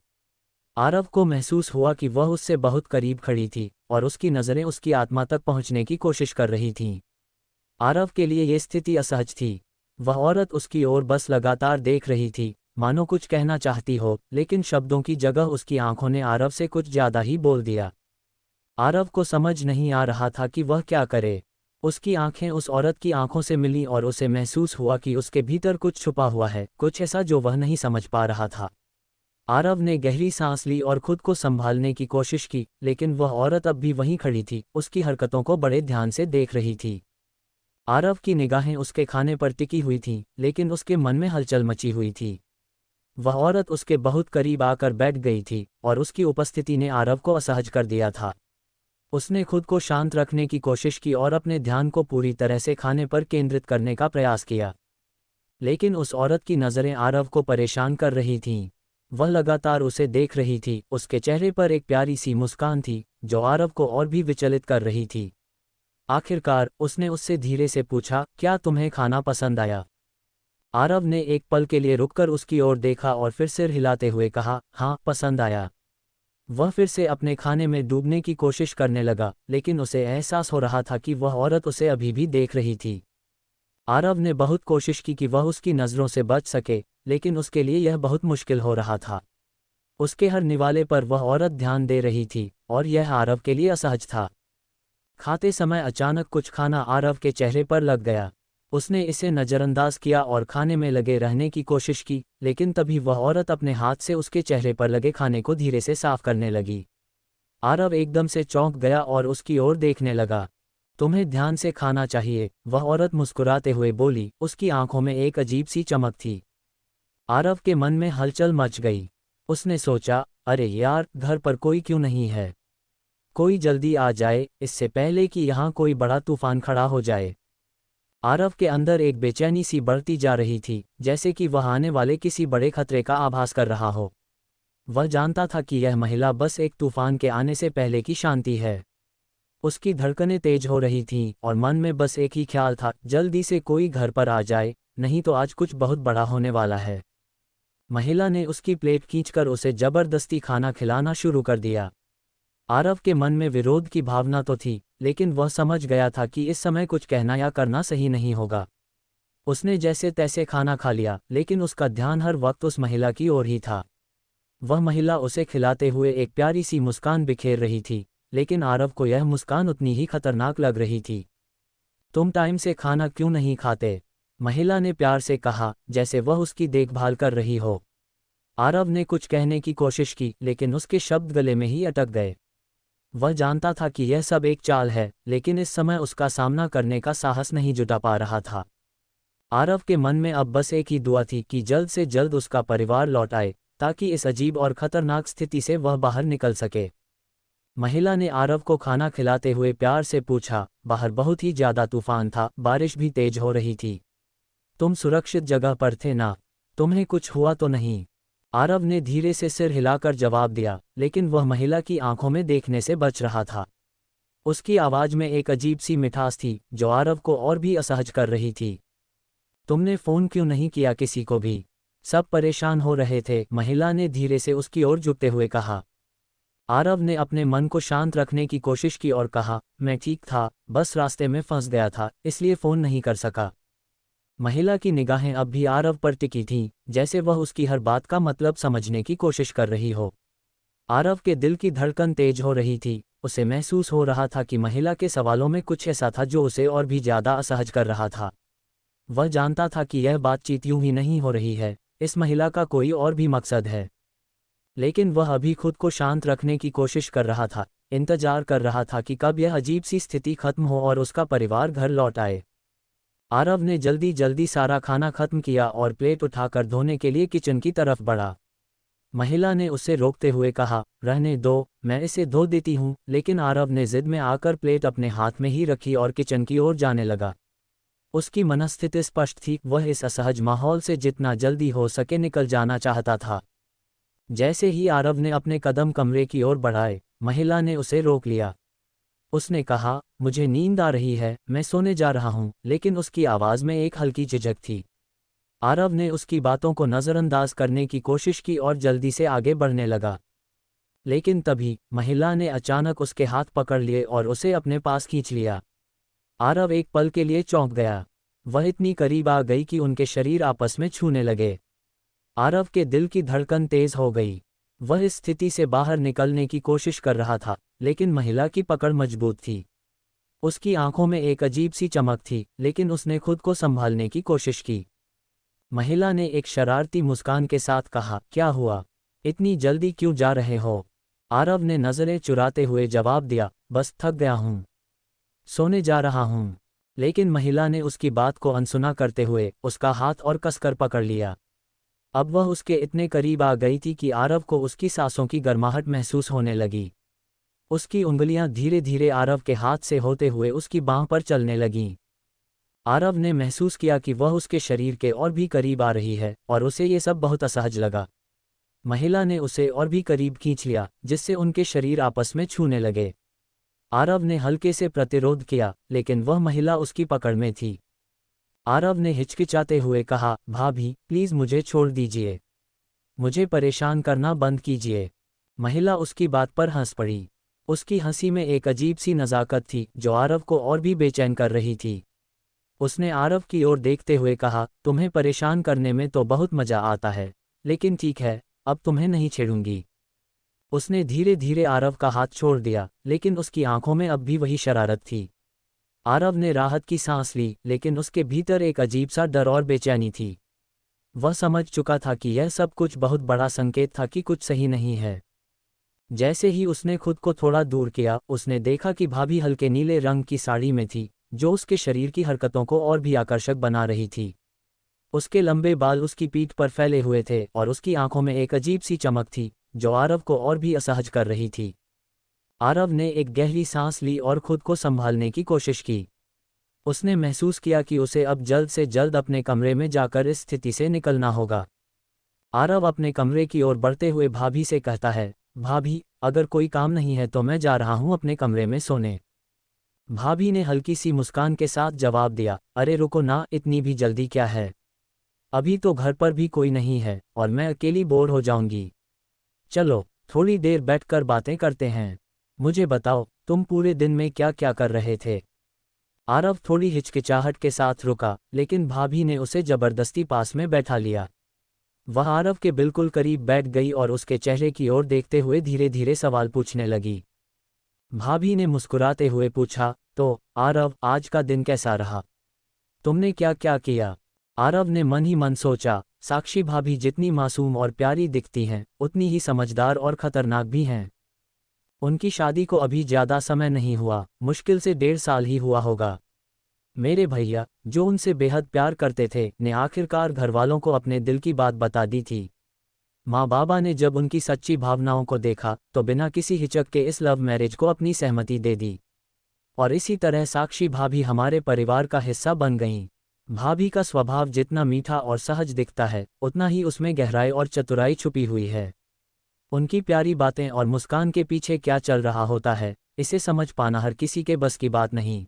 आरव को महसूस हुआ कि वह उससे बहुत करीब खड़ी थी और उसकी नज़रें उसकी आत्मा तक पहुंचने की कोशिश कर रही थीं। आरव के लिए ये स्थिति असहज थी। वह औरत उसकी ओर बस लगातार देख रही थी, मानो कुछ कहना चाहती हो, लेकिन शब्दों की जगह उसकी आंखों ने आरव से कुछ ज्यादा ही बोल दिया। आरव को समझ नहीं आ रहा था कि वह क्या करे। उसकी आंखें उस औरत की आंखों से मिलीं और उसे महसूस हुआ कि उसके भीतर कुछ छुपा हुआ है, कुछ ऐसा जो वह नहीं समझ पा रहा था। आरव ने गहरी सांस ली और खुद को संभालने की कोशिश की, लेकिन वह औरत अब भी वहीं खड़ी थी, उसकी हरकतों को बड़े ध्यान से देख रही थी। आरव की निगाहें उसके खाने पर टिकी हुई थीं, लेकिन उसके मन में हलचल मची हुई थी। वह औरत उसके बहुत करीब आकर बैठ गई थी और उसकी उपस्थिति ने आरव को असहज कर दिया था। उसने खुद को शांत रखने की कोशिश की और अपने ध्यान को पूरी तरह से खाने पर केंद्रित करने का प्रयास किया। लेकिन उस औरत की नज़रें आरव को परेशान कर रही थीं। वह लगातार उसे देख रही थी, उसके चेहरे पर एक प्यारी सी मुस्कान थी, जो आरव को और भी विचलित कर रही थी। आखिरकार, उसने उससे धीरे से पूछा, क्या तुम्हें खाना पसंद आया? आरव ने एक पल के लिए रुककर उसकी ओर देखा और फिर सिर हिलाते हुए कहा, हाँ, पसंद आया। वह फिर से अपने खाने में डूबने की कोशिश करने लगा, लेकिन उसे एहसास हो रहा था कि वह औरत उसे अभी भी देख रही थी। आरव ने बहुत कोशिश की कि वह उसकी नज़रों से बच सके, लेकिन उसके लिए यह बहुत मुश्किल हो रहा था। उसके हर निवाले पर वह औरत ध्यान दे रही थी, और यह आरव के लिए असहज था। खाते समय अचानक कुछ खाना आरव के चेहरे पर लग गया। उसने इसे नज़रअंदाज किया और खाने में लगे रहने की कोशिश की, लेकिन तभी वह औरत अपने हाथ से उसके चेहरे पर लगे खाने को धीरे से साफ करने लगी। आरव एकदम से चौंक गया और उसकी ओर देखने लगा। तुम्हें ध्यान से खाना चाहिए, वह औरत मुस्कुराते हुए बोली, उसकी आंखों में एक अजीब सी चमक थी। आरव के मन में हलचल मच गई। उसने सोचा, अरे यार, घर पर कोई क्यों नहीं है? कोई जल्दी आ जाए, इससे पहले कि यहाँ कोई बड़ा तूफान खड़ा हो जाए। आरव के अंदर एक बेचैनी सी बढ़ती जा रही थी, जैसे कि वह आने वाले किसी बड़े खतरे का आभास कर रहा हो। वह जानता था कि यह महिला बस एक तूफान के आने से पहले की शांति है। उसकी धड़कनें तेज हो रही थीं और मन में बस एक ही ख्याल था, जल्दी से कोई घर पर आ जाए, नहीं तो आज कुछ बहुत बड़ा होने वाला है। महिला ने उसकी प्लेट खींचकर उसे जबरदस्ती खाना खिलाना शुरू कर दिया। आरव के मन में विरोध की भावना तो थी, लेकिन वह समझ गया था कि इस समय कुछ कहना या करना सही नहीं होगा। उसने जैसे तैसे खाना खा लिया, लेकिन उसका ध्यान हर वक्त उस महिला की ओर ही था। वह महिला उसे खिलाते हुए एक प्यारी सी मुस्कान बिखेर रही थी, लेकिन आरव को यह मुस्कान उतनी ही खतरनाक लग रही थी। तुम टाइम से खाना क्यों नहीं खाते? महिला ने प्यार से कहा, जैसे वह उसकी देखभाल कर रही हो। आरव ने कुछ कहने की कोशिश की, लेकिन उसके शब्द गले में ही अटक गए। वह जानता था कि यह सब एक चाल है, लेकिन इस समय उसका सामना करने का साहस नहीं जुटा पा रहा था। आरव के मन में अब बस एक ही दुआ थी कि जल्द से जल्द उसका परिवार लौट आए, ताकि इस अजीब और खतरनाक स्थिति से वह बाहर निकल सके। महिला ने आरव को खाना खिलाते हुए प्यार से पूछा, बाहर बहुत ही ज्यादा तूफान था, बारिश भी तेज हो रही थी। तुम सुरक्षित जगह पर थे ना? तुम्हें कुछ हुआ तो नहीं? आरव ने धीरे से सिर हिलाकर जवाब दिया, लेकिन वह महिला की आंखों में देखने से बच रहा था। उसकी आवाज में एक अजीब सी मिठास थी, जो आरव को और भी असहज कर रही थी। तुमने फ़ोन क्यों नहीं किया किसी को भी? सब परेशान हो रहे थे, महिला ने धीरे से उसकी ओर झुकते हुए कहा। आरव ने अपने मन को शांत रखने की कोशिश की और कहा, मैं ठीक था, बस रास्ते में फंस गया था, इसलिए फ़ोन नहीं कर सका। महिला की निगाहें अब भी आरव पर टिकी थीं, जैसे वह उसकी हर बात का मतलब समझने की कोशिश कर रही हो। आरव के दिल की धड़कन तेज हो रही थी, उसे महसूस हो रहा था कि महिला के सवालों में कुछ ऐसा था जो उसे और भी ज़्यादा असहज कर रहा था। वह जानता था कि यह बातचीत यूं ही नहीं हो रही है, इस महिला का कोई और भी मकसद है। लेकिन वह अभी खुद को शांत रखने की कोशिश कर रहा था, इंतजार कर रहा था कि कब यह अजीब सी स्थिति खत्म हो और उसका परिवार घर लौट आए। आरव ने जल्दी जल्दी सारा खाना खत्म किया और प्लेट उठाकर धोने के लिए किचन की तरफ बढ़ा। महिला ने उसे रोकते हुए कहा, रहने दो, मैं इसे धो देती हूँ, लेकिन आरव ने जिद में आकर प्लेट अपने हाथ में ही रखी और किचन की ओर जाने लगा। उसकी मनस्थिति स्पष्ट थी, वह इस असहज माहौल से जितना जल्दी हो सके निकल जाना चाहता था। जैसे ही आरव ने अपने कदम कमरे की ओर बढ़ाए, महिला ने उसे रोक लिया। उसने कहा, मुझे नींद आ रही है, मैं सोने जा रहा हूँ, लेकिन उसकी आवाज़ में एक हल्की झिझक थी। आरव ने उसकी बातों को नज़रअंदाज करने की कोशिश की और जल्दी से आगे बढ़ने लगा। लेकिन तभी महिला ने अचानक उसके हाथ पकड़ लिए और उसे अपने पास खींच लिया। आरव एक पल के लिए चौंक गया। वह इतनी करीब आ गई कि उनके शरीर आपस में छूने लगे। आरव के दिल की धड़कन तेज हो गई। वह इस स्थिति से बाहर निकलने की कोशिश कर रहा था, लेकिन महिला की पकड़ मजबूत थी। उसकी आंखों में एक अजीब सी चमक थी, लेकिन उसने खुद को संभालने की कोशिश की। महिला ने एक शरारती मुस्कान के साथ कहा, क्या हुआ? इतनी जल्दी क्यों जा रहे हो? आरव ने नज़रें चुराते हुए जवाब दिया, बस थक गया हूँ, सोने जा रहा हूँ। लेकिन महिला ने उसकी बात को अनसुना करते हुए उसका हाथ और कसकर पकड़ लिया। अब वह उसके इतने करीब आ गई थी कि आरव को उसकी सांसों की गर्माहट महसूस होने लगी। उसकी उंगलियां धीरे धीरे आरव के हाथ से होते हुए उसकी बांह पर चलने लगीं। आरव ने महसूस किया कि वह उसके शरीर के और भी करीब आ रही है, और उसे ये सब बहुत असहज लगा। महिला ने उसे और भी करीब खींच लिया, जिससे उनके शरीर आपस में छूने लगे। आरव ने हल्के से प्रतिरोध किया, लेकिन वह महिला उसकी पकड़ में थी। आरव ने हिचकिचाते हुए कहा, भाभी, प्लीज़ मुझे छोड़ दीजिए। मुझे परेशान करना बंद कीजिए। महिला उसकी बात पर हंस पड़ी। उसकी हंसी में एक अजीब सी नज़ाकत थी, जो आरव को और भी बेचैन कर रही थी। उसने आरव की ओर देखते हुए कहा, तुम्हें परेशान करने में तो बहुत मज़ा आता है, लेकिन ठीक है, अब तुम्हें नहीं छेड़ूंगी। उसने धीरे धीरे आरव का हाथ छोड़ दिया, लेकिन उसकी आंखों में अब भी वही शरारत थी। आरव ने राहत की सांस ली, लेकिन उसके भीतर एक अजीब सा डर और बेचैनी थी। वह समझ चुका था कि यह सब कुछ बहुत बड़ा संकेत था कि कुछ सही नहीं है। जैसे ही उसने खुद को थोड़ा दूर किया, उसने देखा कि भाभी हल्के नीले रंग की साड़ी में थी, जो उसके शरीर की हरकतों को और भी आकर्षक बना रही थी। उसके लंबे बाल उसकी पीठ पर फैले हुए थे और उसकी आंखों में एक अजीब सी चमक थी, जो आरव को और भी असहज कर रही थी। आरव ने एक गहरी सांस ली और खुद को संभालने की कोशिश की। उसने महसूस किया कि उसे अब जल्द से जल्द अपने कमरे में जाकर इस स्थिति से निकलना होगा। आरव अपने कमरे की ओर बढ़ते हुए भाभी से कहता है, भाभी, अगर कोई काम नहीं है तो मैं जा रहा हूँ अपने कमरे में सोने। भाभी ने हल्की सी मुस्कान के साथ जवाब दिया, अरे रुको ना, इतनी भी जल्दी क्या है? अभी तो घर पर भी कोई नहीं है और मैं अकेली बोर हो जाऊंगी। चलो थोड़ी देर बैठकर बातें करते हैं। मुझे बताओ, तुम पूरे दिन में क्या क्या कर रहे थे? आरव थोड़ी हिचकिचाहट के साथ रुका, लेकिन भाभी ने उसे जबरदस्ती पास में बैठा लिया। वह आरव के बिल्कुल करीब बैठ गई और उसके चेहरे की ओर देखते हुए धीरे धीरे सवाल पूछने लगी। भाभी ने मुस्कुराते हुए पूछा, तो आरव, आज का दिन कैसा रहा? तुमने क्या क्या किया? आरव ने मन ही मन सोचा, साक्षी भाभी जितनी मासूम और प्यारी दिखती हैं, उतनी ही समझदार और खतरनाक भी हैं। उनकी शादी को अभी ज़्यादा समय नहीं हुआ, मुश्किल से 1.5 साल ही हुआ होगा। मेरे भैया, जो उनसे बेहद प्यार करते थे, ने आखिरकार घरवालों को अपने दिल की बात बता दी थी। माँ बाबा ने जब उनकी सच्ची भावनाओं को देखा, तो बिना किसी हिचक के इस लव मैरिज को अपनी सहमति दे दी। और इसी तरह साक्षी भाभी हमारे परिवार का हिस्सा बन गईं। भाभी का स्वभाव जितना मीठा और सहज दिखता है, उतना ही उसमें गहराई और चतुराई छुपी हुई है। उनकी प्यारी बातें और मुस्कान के पीछे क्या चल रहा होता है, इसे समझ पाना हर किसी के बस की बात नहीं।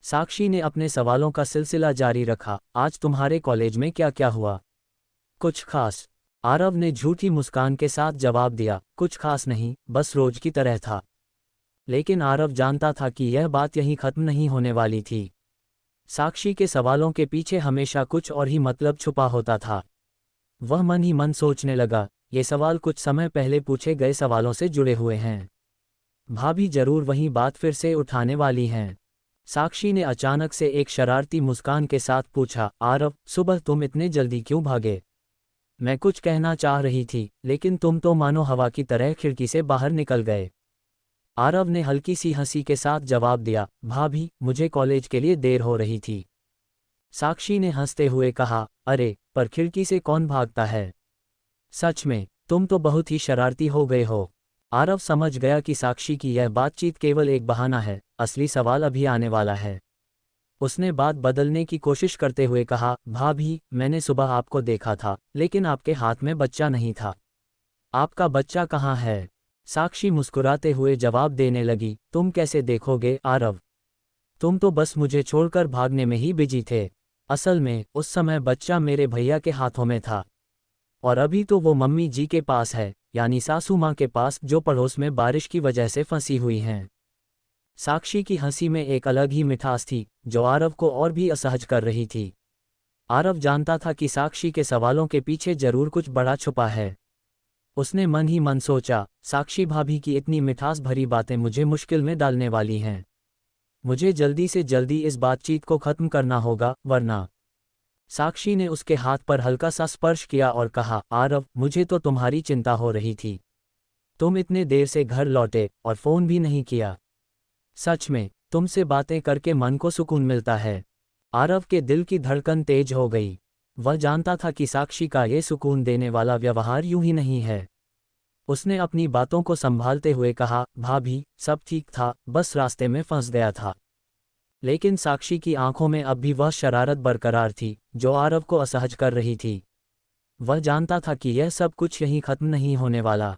साक्षी ने अपने सवालों का सिलसिला जारी रखा, आज तुम्हारे कॉलेज में क्या क्या हुआ? कुछ खास? आरव ने झूठी मुस्कान के साथ जवाब दिया, कुछ खास नहीं, बस रोज की तरह था। लेकिन आरव जानता था कि यह बात यहीं खत्म नहीं होने वाली थी। साक्षी के सवालों के पीछे हमेशा कुछ और ही मतलब छुपा होता था। वह मन ही मन सोचने लगा, ये सवाल कुछ समय पहले पूछे गए सवालों से जुड़े हुए हैं। भाभी जरूर वही बात फिर से उठाने वाली हैं। साक्षी ने अचानक से एक शरारती मुस्कान के साथ पूछा, आरव, सुबह तुम इतने जल्दी क्यों भागे? मैं कुछ कहना चाह रही थी, लेकिन तुम तो मानो हवा की तरह खिड़की से बाहर निकल गए। आरव ने हल्की सी हंसी के साथ जवाब दिया, भाभी, मुझे कॉलेज के लिए देर हो रही थी। साक्षी ने हंसते हुए कहा, अरे, पर खिड़की से कौन भागता है? सच में, तुम तो बहुत ही शरारती हो गए हो। आरव समझ गया कि साक्षी की यह बातचीत केवल एक बहाना है, असली सवाल अभी आने वाला है। उसने बात बदलने की कोशिश करते हुए कहा, भाभी, मैंने सुबह आपको देखा था, लेकिन आपके हाथ में बच्चा नहीं था। आपका बच्चा कहाँ है? साक्षी मुस्कुराते हुए जवाब देने लगी, तुम कैसे देखोगे आरव? तुम तो बस मुझे छोड़कर भागने में ही बिजी थे। असल में उस समय बच्चा मेरे भैया के हाथों में था। और अभी तो वो मम्मी जी के पास है, यानी सासू माँ के पास, जो पड़ोस में बारिश की वजह से फंसी हुई हैं। साक्षी की हंसी में एक अलग ही मिठास थी, जो आरव को और भी असहज कर रही थी। आरव जानता था कि साक्षी के सवालों के पीछे जरूर कुछ बड़ा छुपा है। उसने मन ही मन सोचा, साक्षी भाभी की इतनी मिठास भरी बातें मुझे मुश्किल में डालने वाली हैं। मुझे जल्दी से जल्दी इस बातचीत को खत्म करना होगा, वरना। साक्षी ने उसके हाथ पर हल्का सा स्पर्श किया और कहा, आरव, मुझे तो तुम्हारी चिंता हो रही थी। तुम इतने देर से घर लौटे और फ़ोन भी नहीं किया। सच में, तुमसे बातें करके मन को सुकून मिलता है। आरव के दिल की धड़कन तेज हो गई। वह जानता था कि साक्षी का ये सुकून देने वाला व्यवहार यूं ही नहीं है। उसने अपनी बातों को संभालते हुए कहा, भाभी, सब ठीक था, बस रास्ते में फंस गया था। लेकिन साक्षी की आंखों में अब भी वह शरारत बरकरार थी, जो आरव को असहज कर रही थी। वह जानता था कि यह सब कुछ यहीं खत्म नहीं होने वाला।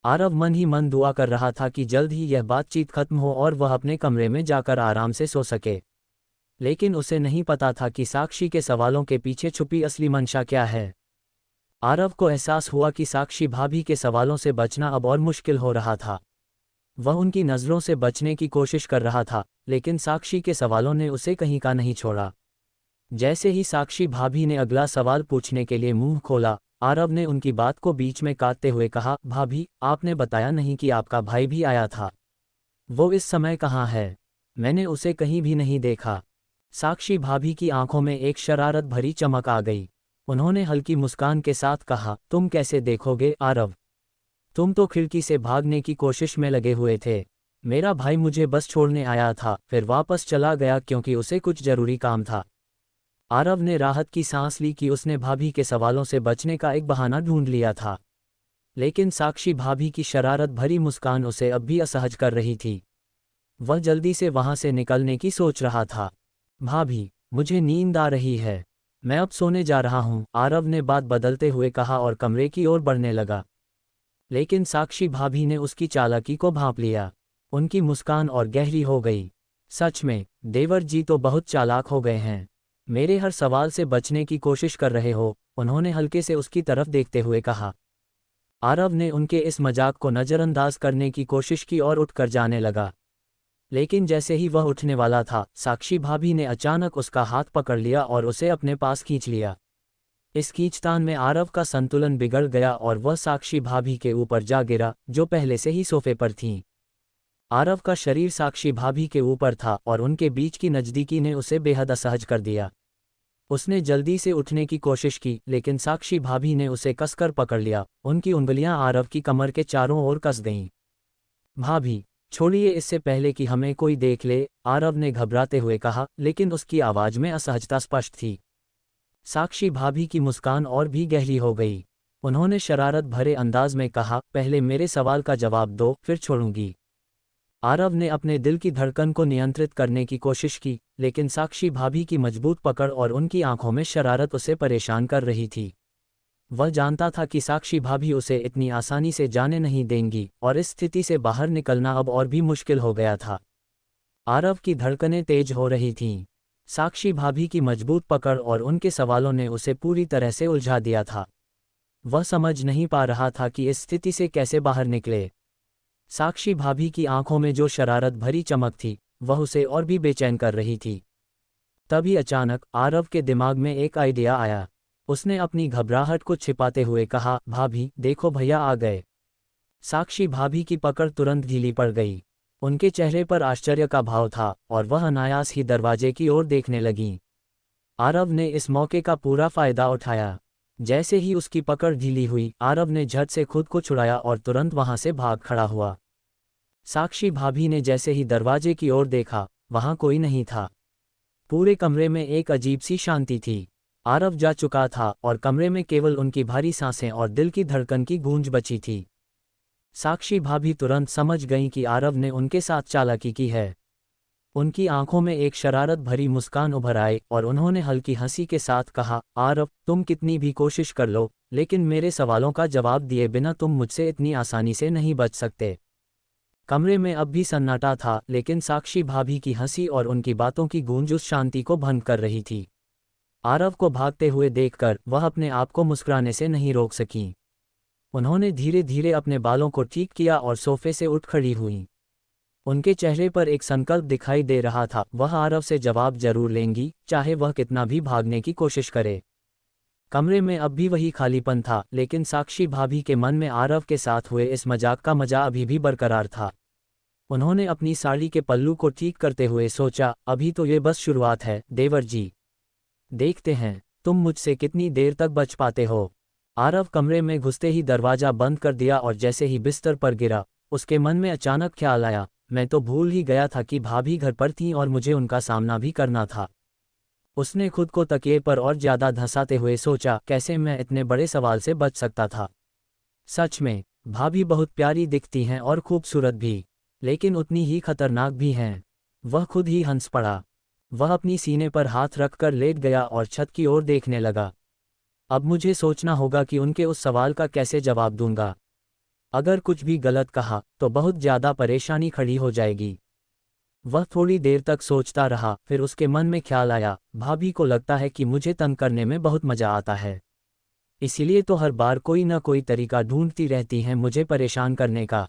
आरव मन ही मन दुआ कर रहा था कि जल्द ही यह बातचीत खत्म हो और वह अपने कमरे में जाकर आराम से सो सके। लेकिन उसे नहीं पता था कि साक्षी के सवालों के पीछे छुपी असली मंशा क्या है। आरव को एहसास हुआ कि साक्षी भाभी के सवालों से बचना अब और मुश्किल हो रहा था। वह उनकी नज़रों से बचने की कोशिश कर रहा था, लेकिन साक्षी के सवालों ने उसे कहीं का नहीं छोड़ा। जैसे ही साक्षी भाभी ने अगला सवाल पूछने के लिए मुंह खोला, आरव ने उनकी बात को बीच में काटते हुए कहा, भाभी, आपने बताया नहीं कि आपका भाई भी आया था। वो इस समय कहाँ है? मैंने उसे कहीं भी नहीं देखा। साक्षी भाभी की आंखों में एक शरारत भरी चमक आ गई। उन्होंने हल्की मुस्कान के साथ कहा, तुम कैसे देखोगे आरव? तुम तो खिड़की से भागने की कोशिश में लगे हुए थे। मेरा भाई मुझे बस छोड़ने आया था, फिर वापस चला गया क्योंकि उसे कुछ जरूरी काम था। आरव ने राहत की सांस ली कि उसने भाभी के सवालों से बचने का एक बहाना ढूंढ लिया था। लेकिन साक्षी भाभी की शरारत भरी मुस्कान उसे अब भी असहज कर रही थी। वह जल्दी से वहां से निकलने की सोच रहा था। भाभी, मुझे नींद आ रही है, मैं अब सोने जा रहा हूं, आरव ने बात बदलते हुए कहा और कमरे की ओर बढ़ने लगा। लेकिन साक्षी भाभी ने उसकी चालाकी को भांप लिया। उनकी मुस्कान और गहरी हो गई। सच में, देवर जी तो बहुत चालाक हो गए हैं। मेरे हर सवाल से बचने की कोशिश कर रहे हो, उन्होंने हल्के से उसकी तरफ देखते हुए कहा। आरव ने उनके इस मजाक को नज़रअंदाज करने की कोशिश की और उठकर जाने लगा। लेकिन जैसे ही वह उठने वाला था, साक्षी भाभी ने अचानक उसका हाथ पकड़ लिया और उसे अपने पास खींच लिया। इस खींचतान में आरव का संतुलन बिगड़ गया और वह साक्षी भाभी के ऊपर जा गिरा, जो पहले से ही सोफे पर थीं। आरव का शरीर साक्षी भाभी के ऊपर था और उनके बीच की नज़दीकी ने उसे बेहद असहज कर दिया। उसने जल्दी से उठने की कोशिश की, लेकिन साक्षी भाभी ने उसे कसकर पकड़ लिया। उनकी उंगलियां आरव की कमर के चारों ओर कस गईं। भाभी, छोड़िए इससे पहले कि हमें कोई देख ले, आरव ने घबराते हुए कहा, लेकिन उसकी आवाज़ में असहजता स्पष्ट थी। साक्षी भाभी की मुस्कान और भी गहरी हो गई। उन्होंने शरारत भरे अंदाज में कहा, पहले मेरे सवाल का जवाब दो, फिर छोड़ूंगी। आरव ने अपने दिल की धड़कन को नियंत्रित करने की कोशिश की, लेकिन साक्षी भाभी की मजबूत पकड़ और उनकी आंखों में शरारत उसे परेशान कर रही थी। वह जानता था कि साक्षी भाभी उसे इतनी आसानी से जाने नहीं देंगी, और इस स्थिति से बाहर निकलना अब और भी मुश्किल हो गया था। आरव की धड़कनें तेज हो रही थीं। साक्षी भाभी की मजबूत पकड़ और उनके सवालों ने उसे पूरी तरह से उलझा दिया था। वह समझ नहीं पा रहा था कि इस स्थिति से कैसे बाहर निकले। साक्षी भाभी की आंखों में जो शरारत भरी चमक थी, वह उसे और भी बेचैन कर रही थी। तभी अचानक आरव के दिमाग में एक आइडिया आया। उसने अपनी घबराहट को छिपाते हुए कहा, भाभी, देखो भैया आ गए। साक्षी भाभी की पकड़ तुरंत ढीली पड़ गई। उनके चेहरे पर आश्चर्य का भाव था और वह अनायास ही दरवाजे की ओर देखने लगीं। आरव ने इस मौके का पूरा फायदा उठाया। जैसे ही उसकी पकड़ ढीली हुई, आरव ने झट से खुद को छुड़ाया और तुरंत वहां से भाग खड़ा हुआ। साक्षी भाभी ने जैसे ही दरवाजे की ओर देखा, वहां कोई नहीं था। पूरे कमरे में एक अजीब सी शांति थी। आरव जा चुका था और कमरे में केवल उनकी भारी सांसें और दिल की धड़कन की गूंज बची थी। साक्षी भाभी तुरंत समझ गईं कि आरव ने उनके साथ चालाकी की है। उनकी आंखों में एक शरारत भरी मुस्कान उभर आई और उन्होंने हल्की हंसी के साथ कहा, आरव, तुम कितनी भी कोशिश कर लो, लेकिन मेरे सवालों का जवाब दिए बिना तुम मुझसे इतनी आसानी से नहीं बच सकते। कमरे में अब भी सन्नाटा था, लेकिन साक्षी भाभी की हंसी और उनकी बातों की गूंज उस शांति को भंग कर रही थी। आरव को भागते हुए देखकर वह अपने आप को मुस्कुराने से नहीं रोक सकीं। उन्होंने धीरे धीरे अपने बालों को ठीक किया और सोफे से उठ खड़ी हुईं। उनके चेहरे पर एक संकल्प दिखाई दे रहा था, वह आरव से जवाब जरूर लेंगी, चाहे वह कितना भी भागने की कोशिश करे। कमरे में अब भी वही खालीपन था, लेकिन साक्षी भाभी के मन में आरव के साथ हुए इस मजाक का मजा अभी भी बरकरार था। उन्होंने अपनी साड़ी के पल्लू को ठीक करते हुए सोचा, अभी तो ये बस शुरुआत है, देवर जी। देखते हैं तुम मुझसे कितनी देर तक बच पाते हो। आरव कमरे में घुसते ही दरवाजा बंद कर दिया और जैसे ही बिस्तर पर गिरा, उसके मन में अचानक ख्याल आया, मैं तो भूल ही गया था कि भाभी घर पर थीं और मुझे उनका सामना भी करना था। उसने खुद को तकिए पर और ज्यादा धंसाते हुए सोचा, कैसे मैं इतने बड़े सवाल से बच सकता था। सच में भाभी बहुत प्यारी दिखती हैं और खूबसूरत भी, लेकिन उतनी ही खतरनाक भी हैं। वह खुद ही हंस पड़ा। वह अपनी सीने पर हाथ रखकर लेट गया और छत की ओर देखने लगा। अब मुझे सोचना होगा कि उनके उस सवाल का कैसे जवाब दूंगा। अगर कुछ भी गलत कहा तो बहुत ज्यादा परेशानी खड़ी हो जाएगी। वह थोड़ी देर तक सोचता रहा, फिर उसके मन में ख्याल आया, भाभी को लगता है कि मुझे तंग करने में बहुत मजा आता है, इसीलिए तो हर बार कोई न कोई तरीका ढूंढती रहती हैं मुझे परेशान करने का।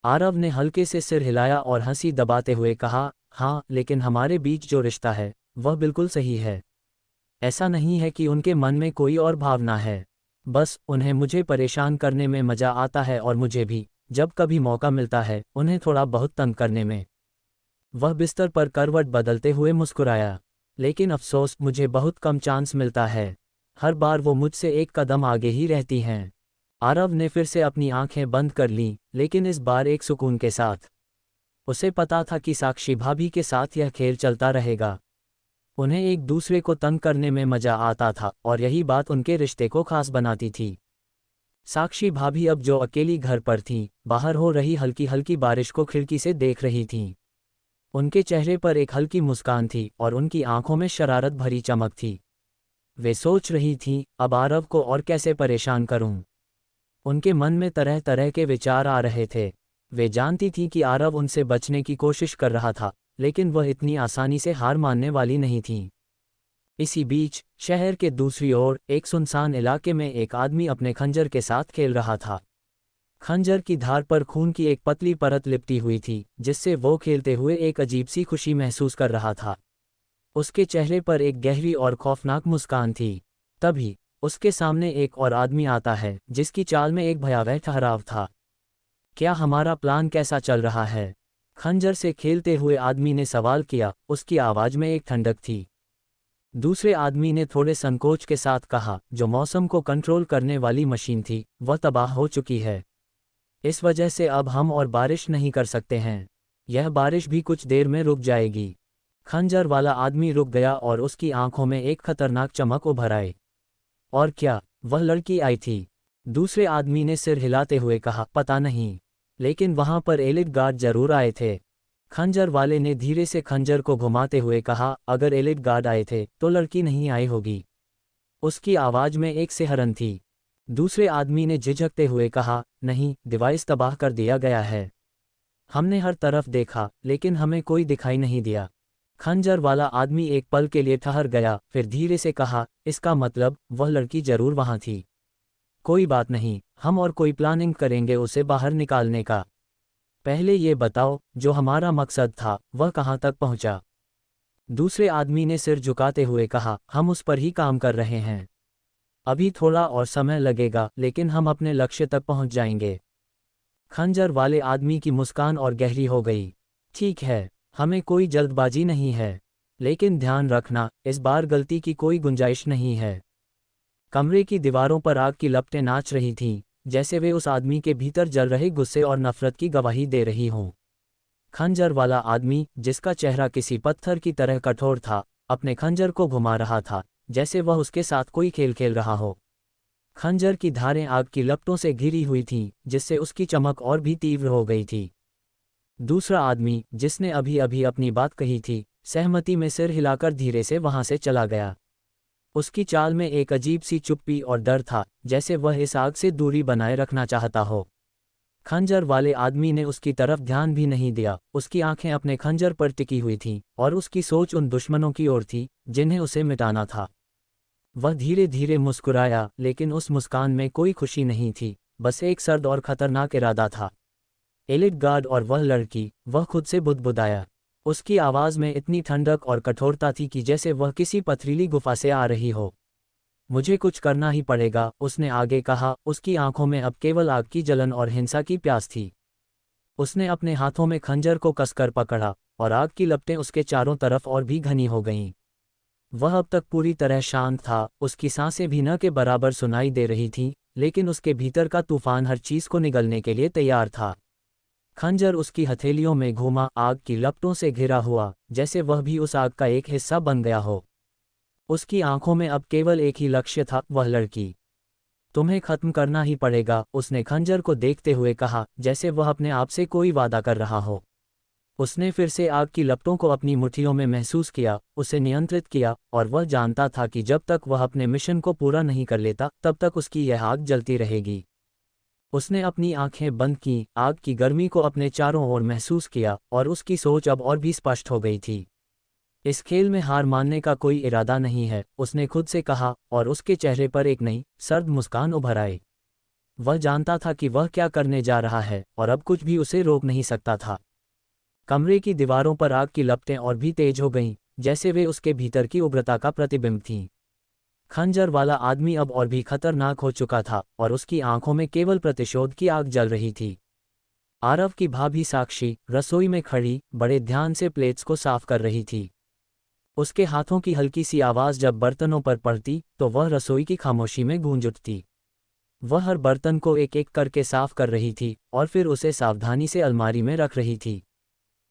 आरव ने हल्के से सिर हिलाया और हंसी दबाते हुए कहा, हाँ, लेकिन हमारे बीच जो रिश्ता है वह बिल्कुल सही है। ऐसा नहीं है कि उनके मन में कोई और भावना है, बस उन्हें मुझे परेशान करने में मजा आता है और मुझे भी, जब कभी मौका मिलता है, उन्हें थोड़ा बहुत तंग करने में। वह बिस्तर पर करवट बदलते हुए मुस्कुराया, लेकिन अफसोस, मुझे बहुत कम चांस मिलता है। हर बार वो मुझसे एक कदम आगे ही रहती हैं। आरव ने फिर से अपनी आंखें बंद कर लीं, लेकिन इस बार एक सुकून के साथ। उसे पता था कि साक्षी भाभी के साथ यह खेल चलता रहेगा। उन्हें एक दूसरे को तंग करने में मजा आता था और यही बात उनके रिश्ते को खास बनाती थी। साक्षी भाभी अब जो अकेली घर पर थीं, बाहर हो रही हल्की हल्की बारिश को खिड़की से देख रही थीं। उनके चेहरे पर एक हल्की मुस्कान थी और उनकी आंखों में शरारत भरी चमक थी। वे सोच रही थीं, अब आरव को और कैसे परेशान करूं। उनके मन में तरह तरह के विचार आ रहे थे। वे जानती थीं कि आरव उनसे बचने की कोशिश कर रहा था, लेकिन वह इतनी आसानी से हार मानने वाली नहीं थीं। इसी बीच शहर के दूसरी ओर एक सुनसान इलाके में एक आदमी अपने खंजर के साथ खेल रहा था। खंजर की धार पर खून की एक पतली परत लिपटी हुई थी, जिससे वो खेलते हुए एक अजीब सी खुशी महसूस कर रहा था। उसके चेहरे पर एक गहरी और खौफनाक मुस्कान थी। तभी उसके सामने एक और आदमी आता है, जिसकी चाल में एक भयावह ठहराव था। क्या हमारा प्लान कैसा चल रहा है? खंजर से खेलते हुए आदमी ने सवाल किया, उसकी आवाज में एक ठंडक थी। दूसरे आदमी ने थोड़े संकोच के साथ कहा, जो मौसम को कंट्रोल करने वाली मशीन थी, वह तबाह हो चुकी है। इस वजह से अब हम और बारिश नहीं कर सकते हैं। यह बारिश भी कुछ देर में रुक जाएगी। खंजर वाला आदमी रुक गया और उसकी आंखों में एक खतरनाक चमक उभर आई। और क्या वह लड़की आई थी? दूसरे आदमी ने सिर हिलाते हुए कहा, पता नहीं, लेकिन वहां पर एलिट गार्ड जरूर आए थे। खंजर वाले ने धीरे से खंजर को घुमाते हुए कहा, अगर एलिट गार्ड आए थे तो लड़की नहीं आई होगी। उसकी आवाज में एक सिहरन थी। दूसरे आदमी ने झिझकते हुए कहा, नहीं, डिवाइस तबाह कर दिया गया है। हमने हर तरफ देखा, लेकिन हमें कोई दिखाई नहीं दिया। खंजर वाला आदमी एक पल के लिए ठहर गया, फिर धीरे से कहा, इसका मतलब वह लड़की जरूर वहां थी। कोई बात नहीं, हम और कोई प्लानिंग करेंगे उसे बाहर निकालने का। पहले ये बताओ, जो हमारा मकसद था वह कहाँ तक पहुंचा? दूसरे आदमी ने सिर झुकाते हुए कहा, हम उस पर ही काम कर रहे हैं। अभी थोड़ा और समय लगेगा, लेकिन हम अपने लक्ष्य तक पहुंच जाएंगे। खंजर वाले आदमी की मुस्कान और गहरी हो गई। ठीक है, हमें कोई जल्दबाजी नहीं है, लेकिन ध्यान रखना, इस बार गलती की कोई गुंजाइश नहीं है। कमरे की दीवारों पर आग की लपटें नाच रही थीं, जैसे वे उस आदमी के भीतर जल रहे गुस्से और नफरत की गवाही दे रही हों। खंजर वाला आदमी, जिसका चेहरा किसी पत्थर की तरह कठोर था, अपने खंजर को घुमा रहा था, जैसे वह उसके साथ कोई खेल खेल रहा हो। खंजर की धारें आग की लपटों से घिरी हुई थीं, जिससे उसकी चमक और भी तीव्र हो गई थी। दूसरा आदमी, जिसने अभी अभी अपनी बात कही थी, सहमति में सिर हिलाकर धीरे से वहां से चला गया। उसकी चाल में एक अजीब सी चुप्पी और डर था, जैसे वह इस आग से दूरी बनाए रखना चाहता हो। खंजर वाले आदमी ने उसकी तरफ ध्यान भी नहीं दिया, उसकी आंखें अपने खंजर पर टिकी हुई थीं, और उसकी सोच उन दुश्मनों की ओर थी जिन्हें उसे मिटाना था। वह धीरे धीरे मुस्कुराया, लेकिन उस मुस्कान में कोई खुशी नहीं थी, बस एक सर्द और खतरनाक इरादा था। एलिट गार्ड और वह लड़की, वह खुद से बुदबुदाया। उसकी आवाज़ में इतनी ठंडक और कठोरता थी कि जैसे वह किसी पथरीली गुफा से आ रही हो। मुझे कुछ करना ही पड़ेगा, उसने आगे कहा। उसकी आंखों में अब केवल आग की जलन और हिंसा की प्यास थी। उसने अपने हाथों में खंजर को कसकर पकड़ा, और आग की लपटें उसके चारों तरफ और भी घनी हो गईं। वह अब तक पूरी तरह शांत था, उसकी सांसें भी न के बराबर सुनाई दे रही थीं, लेकिन उसके भीतर का तूफान हर चीज़ को निगलने के लिए तैयार था। खंजर उसकी हथेलियों में घूमा, आग की लपटों से घिरा हुआ, जैसे वह भी उस आग का एक हिस्सा बन गया हो। उसकी आंखों में अब केवल एक ही लक्ष्य था, वह लड़की। तुम्हें खत्म करना ही पड़ेगा, उसने खंजर को देखते हुए कहा, जैसे वह अपने आप से कोई वादा कर रहा हो। उसने फिर से आग की लपटों को अपनी मुट्ठियों में महसूस किया, उसे नियंत्रित किया, और वह जानता था कि जब तक वह अपने मिशन को पूरा नहीं कर लेता, तब तक उसकी यह आग जलती रहेगी। उसने अपनी आंखें बंद की, आग की गर्मी को अपने चारों ओर महसूस किया, और उसकी सोच अब और भी स्पष्ट हो गई थी। इस खेल में हार मानने का कोई इरादा नहीं है, उसने खुद से कहा, और उसके चेहरे पर एक नई, सर्द मुस्कान उभर आई। वह जानता था कि वह क्या करने जा रहा है, और अब कुछ भी उसे रोक नहीं सकता था। कमरे की दीवारों पर आग की लपटें और भी तेज हो गईं, जैसे वे उसके भीतर की उग्रता का प्रतिबिंब थीं। खंजर वाला आदमी अब और भी खतरनाक हो चुका था, और उसकी आंखों में केवल प्रतिशोध की आग जल रही थी। आरव की भाभी साक्षी रसोई में खड़ी बड़े ध्यान से प्लेट्स को साफ कर रही थी। उसके हाथों की हल्की सी आवाज़ जब बर्तनों पर पड़ती तो वह रसोई की खामोशी में गूंज उठती। वह हर बर्तन को एक एक करके साफ कर रही थी, और फिर उसे सावधानी से अलमारी में रख रही थी।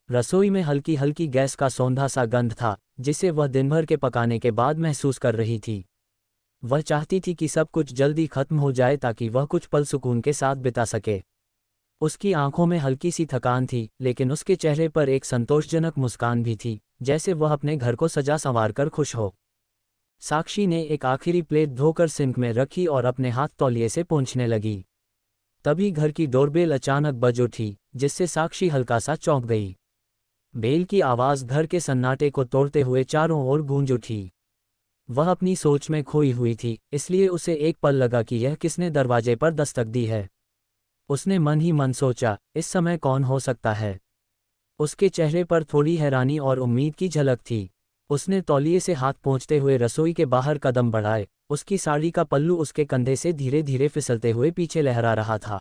रसोई में हल्की हल्की गैस का सौंधा सा गंध था, जिसे वह दिन भर के पकाने के बाद महसूस कर रही थी। वह चाहती थी कि सब कुछ जल्दी खत्म हो जाए ताकि वह कुछ पल सुकून के साथ बिता सके। उसकी आंखों में हल्की सी थकान थी, लेकिन उसके चेहरे पर एक संतोषजनक मुस्कान भी थी, जैसे वह अपने घर को सजा संवार कर खुश हो। साक्षी ने एक आखिरी प्लेट धोकर सिंक में रखी और अपने हाथ तौलिए से पोंछने लगी। तभी घर की डोरबेल अचानक बज उठी, जिससे साक्षी हल्का सा चौंक गई। बेल की आवाज़ घर के सन्नाटे को तोड़ते हुए चारों ओर गूंज उठी। वह अपनी सोच में खोई हुई थी, इसलिए उसे एक पल लगा कि यह किसने दरवाजे पर दस्तक दी है। उसने मन ही मन सोचा, इस समय कौन हो सकता है। उसके चेहरे पर थोड़ी हैरानी और उम्मीद की झलक थी। उसने तौलिए से हाथ पोंछते हुए रसोई के बाहर कदम बढ़ाए। उसकी साड़ी का पल्लू उसके कंधे से धीरे धीरे फिसलते हुए पीछे लहरा रहा था।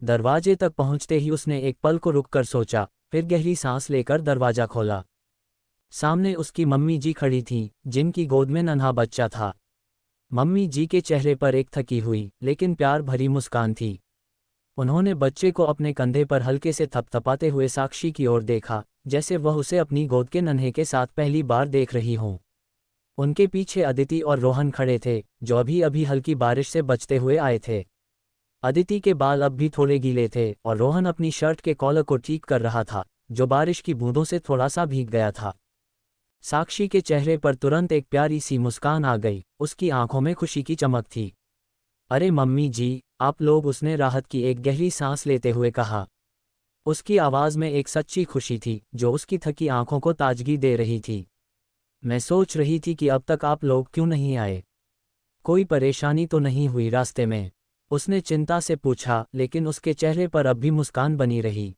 दरवाजे तक पहुंचते ही उसने एक पल को रुककर सोचा, फिर गहरी सांस लेकर दरवाजा खोला। सामने उसकी मम्मी जी खड़ी थीं, जिनकी गोद में नन्हा बच्चा था। मम्मी जी के चेहरे पर एक थकी हुई लेकिन प्यार भरी मुस्कान थी। उन्होंने बच्चे को अपने कंधे पर हल्के से थपथपाते हुए साक्षी की ओर देखा, जैसे वह उसे अपनी गोद के नन्हे के साथ पहली बार देख रही हों। उनके पीछे अदिति और रोहन खड़े थे, जो अभी अभी हल्की बारिश से बचते हुए आए थे। अदिति के बाल अब भी थोड़े गीले थे, और रोहन अपनी शर्ट के कॉलर को ठीक कर रहा था, जो बारिश की बूंदों से थोड़ा सा भीग गया था। साक्षी के चेहरे पर तुरंत एक प्यारी सी मुस्कान आ गई, उसकी आंखों में खुशी की चमक थी। अरे मम्मी जी, आप लोग, उसने राहत की एक गहरी सांस लेते हुए कहा। उसकी आवाज़ में एक सच्ची खुशी थी, जो उसकी थकी आंखों को ताजगी दे रही थी। मैं सोच रही थी कि अब तक आप लोग क्यों नहीं आए। कोई परेशानी तो नहीं हुई रास्ते में, उसने चिंता से पूछा, लेकिन उसके चेहरे पर अब भी मुस्कान बनी रही।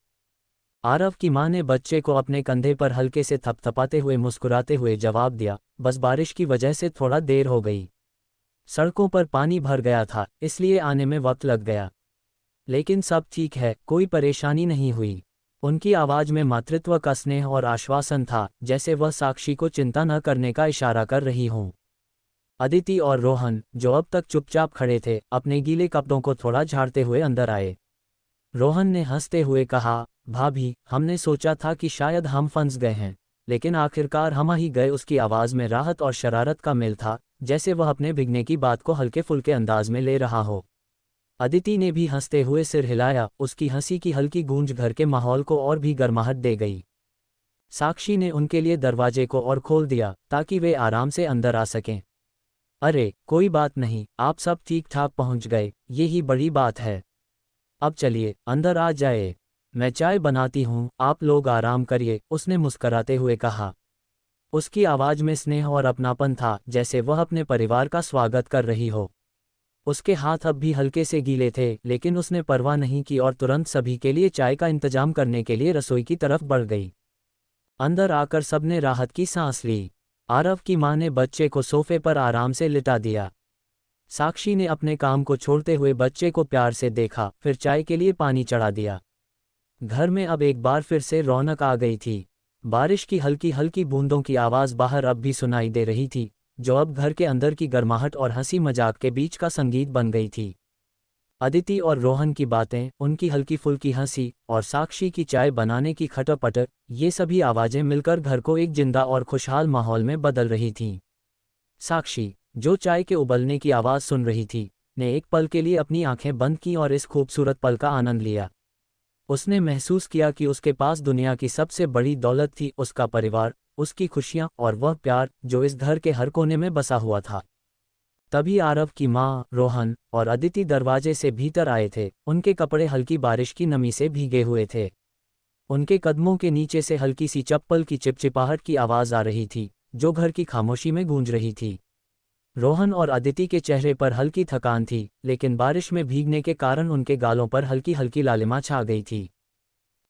आरव की मां ने बच्चे को अपने कंधे पर हल्के से थपथपाते हुए मुस्कुराते हुए जवाब दिया, बस बारिश की वजह से थोड़ा देर हो गई। सड़कों पर पानी भर गया था, इसलिए आने में वक्त लग गया। लेकिन सब ठीक है, कोई परेशानी नहीं हुई। उनकी आवाज़ में मातृत्व का स्नेह और आश्वासन था, जैसे वह साक्षी को चिंता न करने का इशारा कर रही हों। अदिति और रोहन, जो अब तक चुपचाप खड़े थे, अपने गीले कपड़ों को थोड़ा झाड़ते हुए अंदर आए। रोहन ने हंसते हुए कहा, भाभी, हमने सोचा था कि शायद हम फंस गए हैं, लेकिन आखिरकार हम ही गए। उसकी आवाज़ में राहत और शरारत का मेल था, जैसे वह अपने भिगने की बात को हल्के फुल्के अंदाज में ले रहा हो। अदिति ने भी हंसते हुए सिर हिलाया, उसकी हंसी की हल्की गूंज घर के माहौल को और भी गर्माहट दे गई। साक्षी ने उनके लिए दरवाजे को और खोल दिया ताकि वे आराम से अंदर आ सकें। अरे कोई बात नहीं, आप सब ठीक ठाक पहुंच गए, ये ही बड़ी बात है। अब चलिए अंदर आ जाए, मैं चाय बनाती हूँ, आप लोग आराम करिए, उसने मुस्कराते हुए कहा। उसकी आवाज़ में स्नेह और अपनापन था, जैसे वह अपने परिवार का स्वागत कर रही हो। उसके हाथ अब भी हल्के से गीले थे, लेकिन उसने परवाह नहीं की और तुरंत सभी के लिए चाय का इंतजाम करने के लिए रसोई की तरफ बढ़ गई। अंदर आकर सबने राहत की सांस ली। आरव की मां ने बच्चे को सोफे पर आराम से लिटा दिया। साक्षी ने अपने काम को छोड़ते हुए बच्चे को प्यार से देखा, फिर चाय के लिए पानी चढ़ा दिया। घर में अब एक बार फिर से रौनक आ गई थी। बारिश की हल्की हल्की बूंदों की आवाज़ बाहर अब भी सुनाई दे रही थी, जो अब घर के अंदर की गर्माहट और हंसी मजाक के बीच का संगीत बन गई थी। अदिति और रोहन की बातें, उनकी हल्की फुल्की हंसी और साक्षी की चाय बनाने की खटपट, ये सभी आवाज़ें मिलकर घर को एक जिंदा और खुशहाल माहौल में बदल रही थीं। साक्षी, जो चाय के उबलने की आवाज़ सुन रही थी, ने एक पल के लिए अपनी आंखें बंद की और इस खूबसूरत पल का आनंद लिया। उसने महसूस किया कि उसके पास दुनिया की सबसे बड़ी दौलत थी, उसका परिवार, उसकी खुशियां और वह प्यार जो इस घर के हर कोने में बसा हुआ था। तभी आरव की मां, रोहन और अदिति दरवाजे से भीतर आए थे। उनके कपड़े हल्की बारिश की नमी से भीगे हुए थे। उनके कदमों के नीचे से हल्की सी चप्पल की चिपचिपाहट की आवाज़ आ रही थी, जो घर की खामोशी में गूंज रही थी। रोहन और अदिति के चेहरे पर हल्की थकान थी, लेकिन बारिश में भीगने के कारण उनके गालों पर हल्की हल्की लालिमा छा गई थी।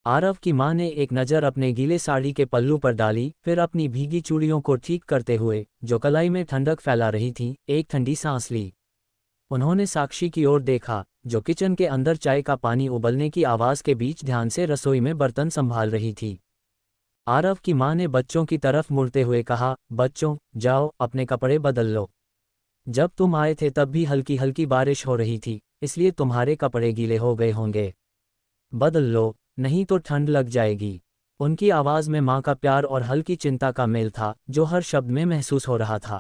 आरव की मां ने एक नज़र अपने गीले साड़ी के पल्लू पर डाली, फिर अपनी भीगी चूड़ियों को ठीक करते हुए, जो कलाई में ठंडक फैला रही थी, एक ठंडी सांस ली। उन्होंने साक्षी की ओर देखा, जो किचन के अंदर चाय का पानी उबलने की आवाज़ के बीच ध्यान से रसोई में बर्तन संभाल रही थी। आरव की मां ने बच्चों की तरफ मुड़ते हुए कहा, बच्चों, जाओ अपने कपड़े बदल लो। जब तुम आए थे तब भी हल्की हल्की बारिश हो रही थी, इसलिए तुम्हारे कपड़े गीले हो गए होंगे। बदल लो, नहीं तो ठंड लग जाएगी। उनकी आवाज़ में माँ का प्यार और हल्की चिंता का मेल था, जो हर शब्द में महसूस हो रहा था।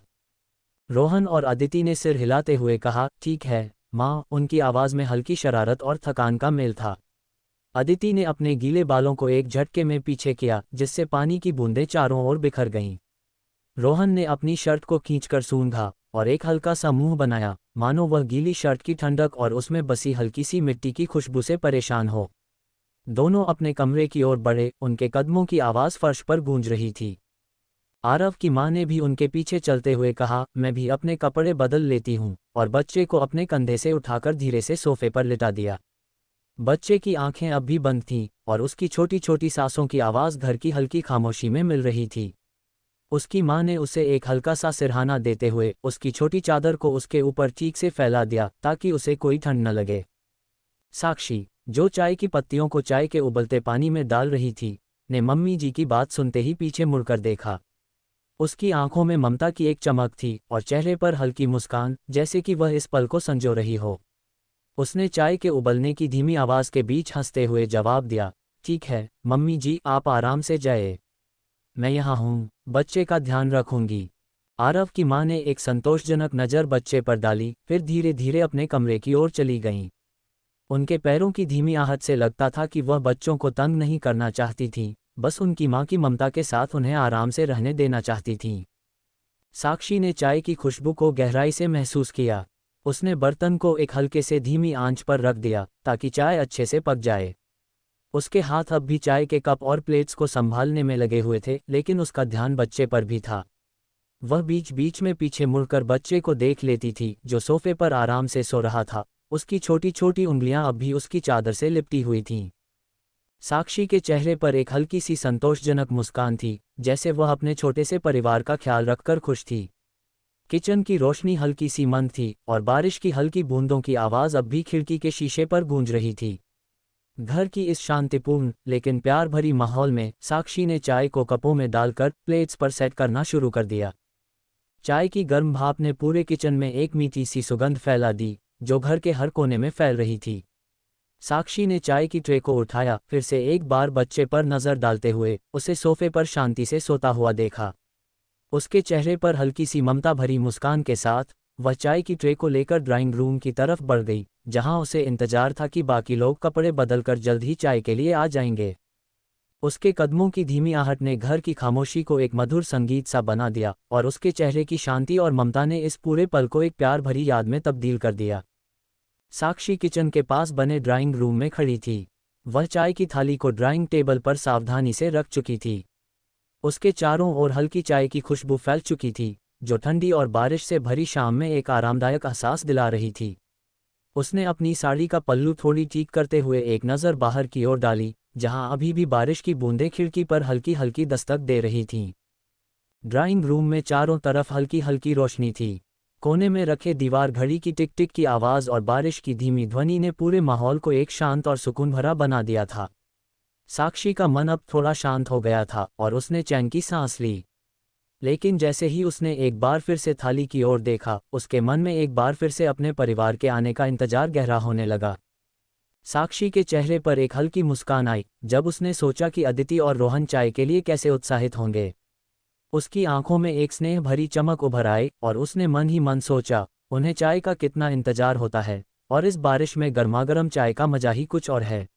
रोहन और अदिति ने सिर हिलाते हुए कहा, ठीक है माँ, उनकी आवाज़ में हल्की शरारत और थकान का मेल था। अदिति ने अपने गीले बालों को एक झटके में पीछे किया, जिससे पानी की बूंदें चारों ओर बिखर गईं। रोहन ने अपनी शर्ट को खींचकर सूंघा और एक हल्का सा मुंह बनाया, मानो वह गीली शर्ट की ठंडक और उसमें बसी हल्की सी मिट्टी की खुशबू से परेशान हो। दोनों अपने कमरे की ओर बढ़े, उनके कदमों की आवाज़ फर्श पर गूंज रही थी। आरव की मां ने भी उनके पीछे चलते हुए कहा, मैं भी अपने कपड़े बदल लेती हूँ, और बच्चे को अपने कंधे से उठाकर धीरे से सोफे पर लिटा दिया। बच्चे की आंखें अब भी बंद थीं, और उसकी छोटी छोटी सांसों की आवाज़ घर की हल्की खामोशी में मिल रही थी। उसकी मां ने उसे एक हल्का सा सिरहाना देते हुए उसकी छोटी चादर को उसके ऊपर चीख से फैला दिया, ताकि उसे कोई ठंड न लगे। साक्षी, जो चाय की पत्तियों को चाय के उबलते पानी में डाल रही थी, ने मम्मी जी की बात सुनते ही पीछे मुड़कर देखा। उसकी आंखों में ममता की एक चमक थी और चेहरे पर हल्की मुस्कान, जैसे कि वह इस पल को संजो रही हो। उसने चाय के उबलने की धीमी आवाज़ के बीच हंसते हुए जवाब दिया, ठीक है मम्मी जी, आप आराम से जाए, मैं यहाँ हूँ, बच्चे का ध्यान रखूंगी। आरव की मां ने एक संतोषजनक नज़र बच्चे पर डाली, फिर धीरे धीरे अपने कमरे की ओर चली गईं। उनके पैरों की धीमी आहट से लगता था कि वह बच्चों को तंग नहीं करना चाहती थीं, बस उनकी मां की ममता के साथ उन्हें आराम से रहने देना चाहती थीं। साक्षी ने चाय की खुशबू को गहराई से महसूस किया। उसने बर्तन को एक हल्के से धीमी आंच पर रख दिया, ताकि चाय अच्छे से पक जाए। उसके हाथ अब भी चाय के कप और प्लेट्स को संभालने में लगे हुए थे, लेकिन उसका ध्यान बच्चे पर भी था। वह बीच बीच में पीछे मुड़कर बच्चे को देख लेती थी, जो सोफे पर आराम से सो रहा था। उसकी छोटी छोटी उंगलियां अब भी उसकी चादर से लिपटी हुई थीं। साक्षी के चेहरे पर एक हल्की सी संतोषजनक मुस्कान थी, जैसे वह अपने छोटे से परिवार का ख्याल रखकर खुश थी। किचन की रोशनी हल्की सी मंद थी, और बारिश की हल्की बूंदों की आवाज़ अब भी खिड़की के शीशे पर गूंज रही थी। घर की इस शांतिपूर्ण लेकिन प्यार भरी माहौल में साक्षी ने चाय को कपों में डालकर प्लेट्स पर सेट करना शुरू कर दिया। चाय की गर्म भाप ने पूरे किचन में एक मीठी सी सुगंध फैला दी, जो घर के हर कोने में फैल रही थी। साक्षी ने चाय की ट्रे को उठाया, फिर से एक बार बच्चे पर नज़र डालते हुए उसे सोफे पर शांति से सोता हुआ देखा। उसके चेहरे पर हल्की सी ममता भरी मुस्कान के साथ वह चाय की ट्रे को लेकर ड्राइंग रूम की तरफ बढ़ गई, जहां उसे इंतजार था कि बाकी लोग कपड़े बदलकर जल्द ही चाय के लिए आ जाएंगे। उसके कदमों की धीमी आहट ने घर की खामोशी को एक मधुर संगीत सा बना दिया, और उसके चेहरे की शांति और ममता ने इस पूरे पल को एक प्यार भरी याद में तब्दील कर दिया। साक्षी किचन के पास बने ड्राइंग रूम में खड़ी थी। वह चाय की थाली को ड्राइंग टेबल पर सावधानी से रख चुकी थी। उसके चारों ओर हल्की चाय की खुशबू फैल चुकी थी, जो ठंडी और बारिश से भरी शाम में एक आरामदायक एहसास दिला रही थी। उसने अपनी साड़ी का पल्लू थोड़ी ठीक करते हुए एक नज़र बाहर की ओर डाली, जहां अभी भी बारिश की बूंदें खिड़की पर हल्की हल्की दस्तक दे रही थीं। ड्राइंग रूम में चारों तरफ हल्की हल्की रोशनी थी। कोने में रखे दीवार घड़ी की टिक टिक की आवाज़ और बारिश की धीमी ध्वनि ने पूरे माहौल को एक शांत और सुकून भरा बना दिया था। साक्षी का मन अब थोड़ा शांत हो गया था और उसने चैन की सांस ली। लेकिन जैसे ही उसने एक बार फिर से थाली की ओर देखा, उसके मन में एक बार फिर से अपने परिवार के आने का इंतजार गहरा होने लगा। साक्षी के चेहरे पर एक हल्की मुस्कान आई जब उसने सोचा कि अदिति और रोहन चाय के लिए कैसे उत्साहित होंगे। उसकी आंखों में एक स्नेह भरी चमक उभर आई और उसने मन ही मन सोचा, उन्हें चाय का कितना इंतजार होता है, और इस बारिश में गर्मागर्म चाय का मजा ही कुछ और है।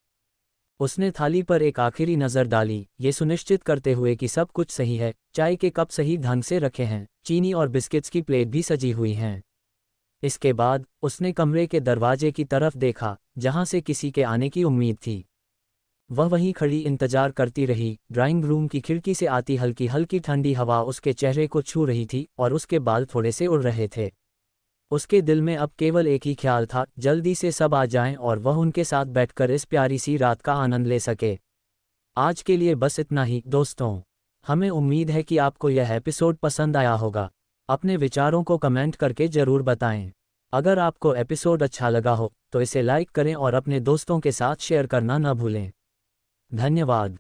उसने थाली पर एक आखिरी नज़र डाली, ये सुनिश्चित करते हुए कि सब कुछ सही है। चाय के कप सही ढंग से रखे हैं, चीनी और बिस्किट्स की प्लेट भी सजी हुई हैं। इसके बाद उसने कमरे के दरवाजे की तरफ देखा, जहां से किसी के आने की उम्मीद थी। वह वहीं खड़ी इंतजार करती रही। ड्राइंग रूम की खिड़की से आती हल्की हल्की ठंडी हवा उसके चेहरे को छू रही थी और उसके बाल थोड़े से उड़ रहे थे। उसके दिल में अब केवल एक ही ख्याल था, जल्दी से सब आ जाएं और वह उनके साथ बैठकर इस प्यारी सी रात का आनंद ले सके। आज के लिए बस इतना ही दोस्तों। हमें उम्मीद है कि आपको यह एपिसोड पसंद आया होगा। अपने विचारों को कमेंट करके ज़रूर बताएं। अगर आपको एपिसोड अच्छा लगा हो तो इसे लाइक करें और अपने दोस्तों के साथ शेयर करना न भूलें। धन्यवाद।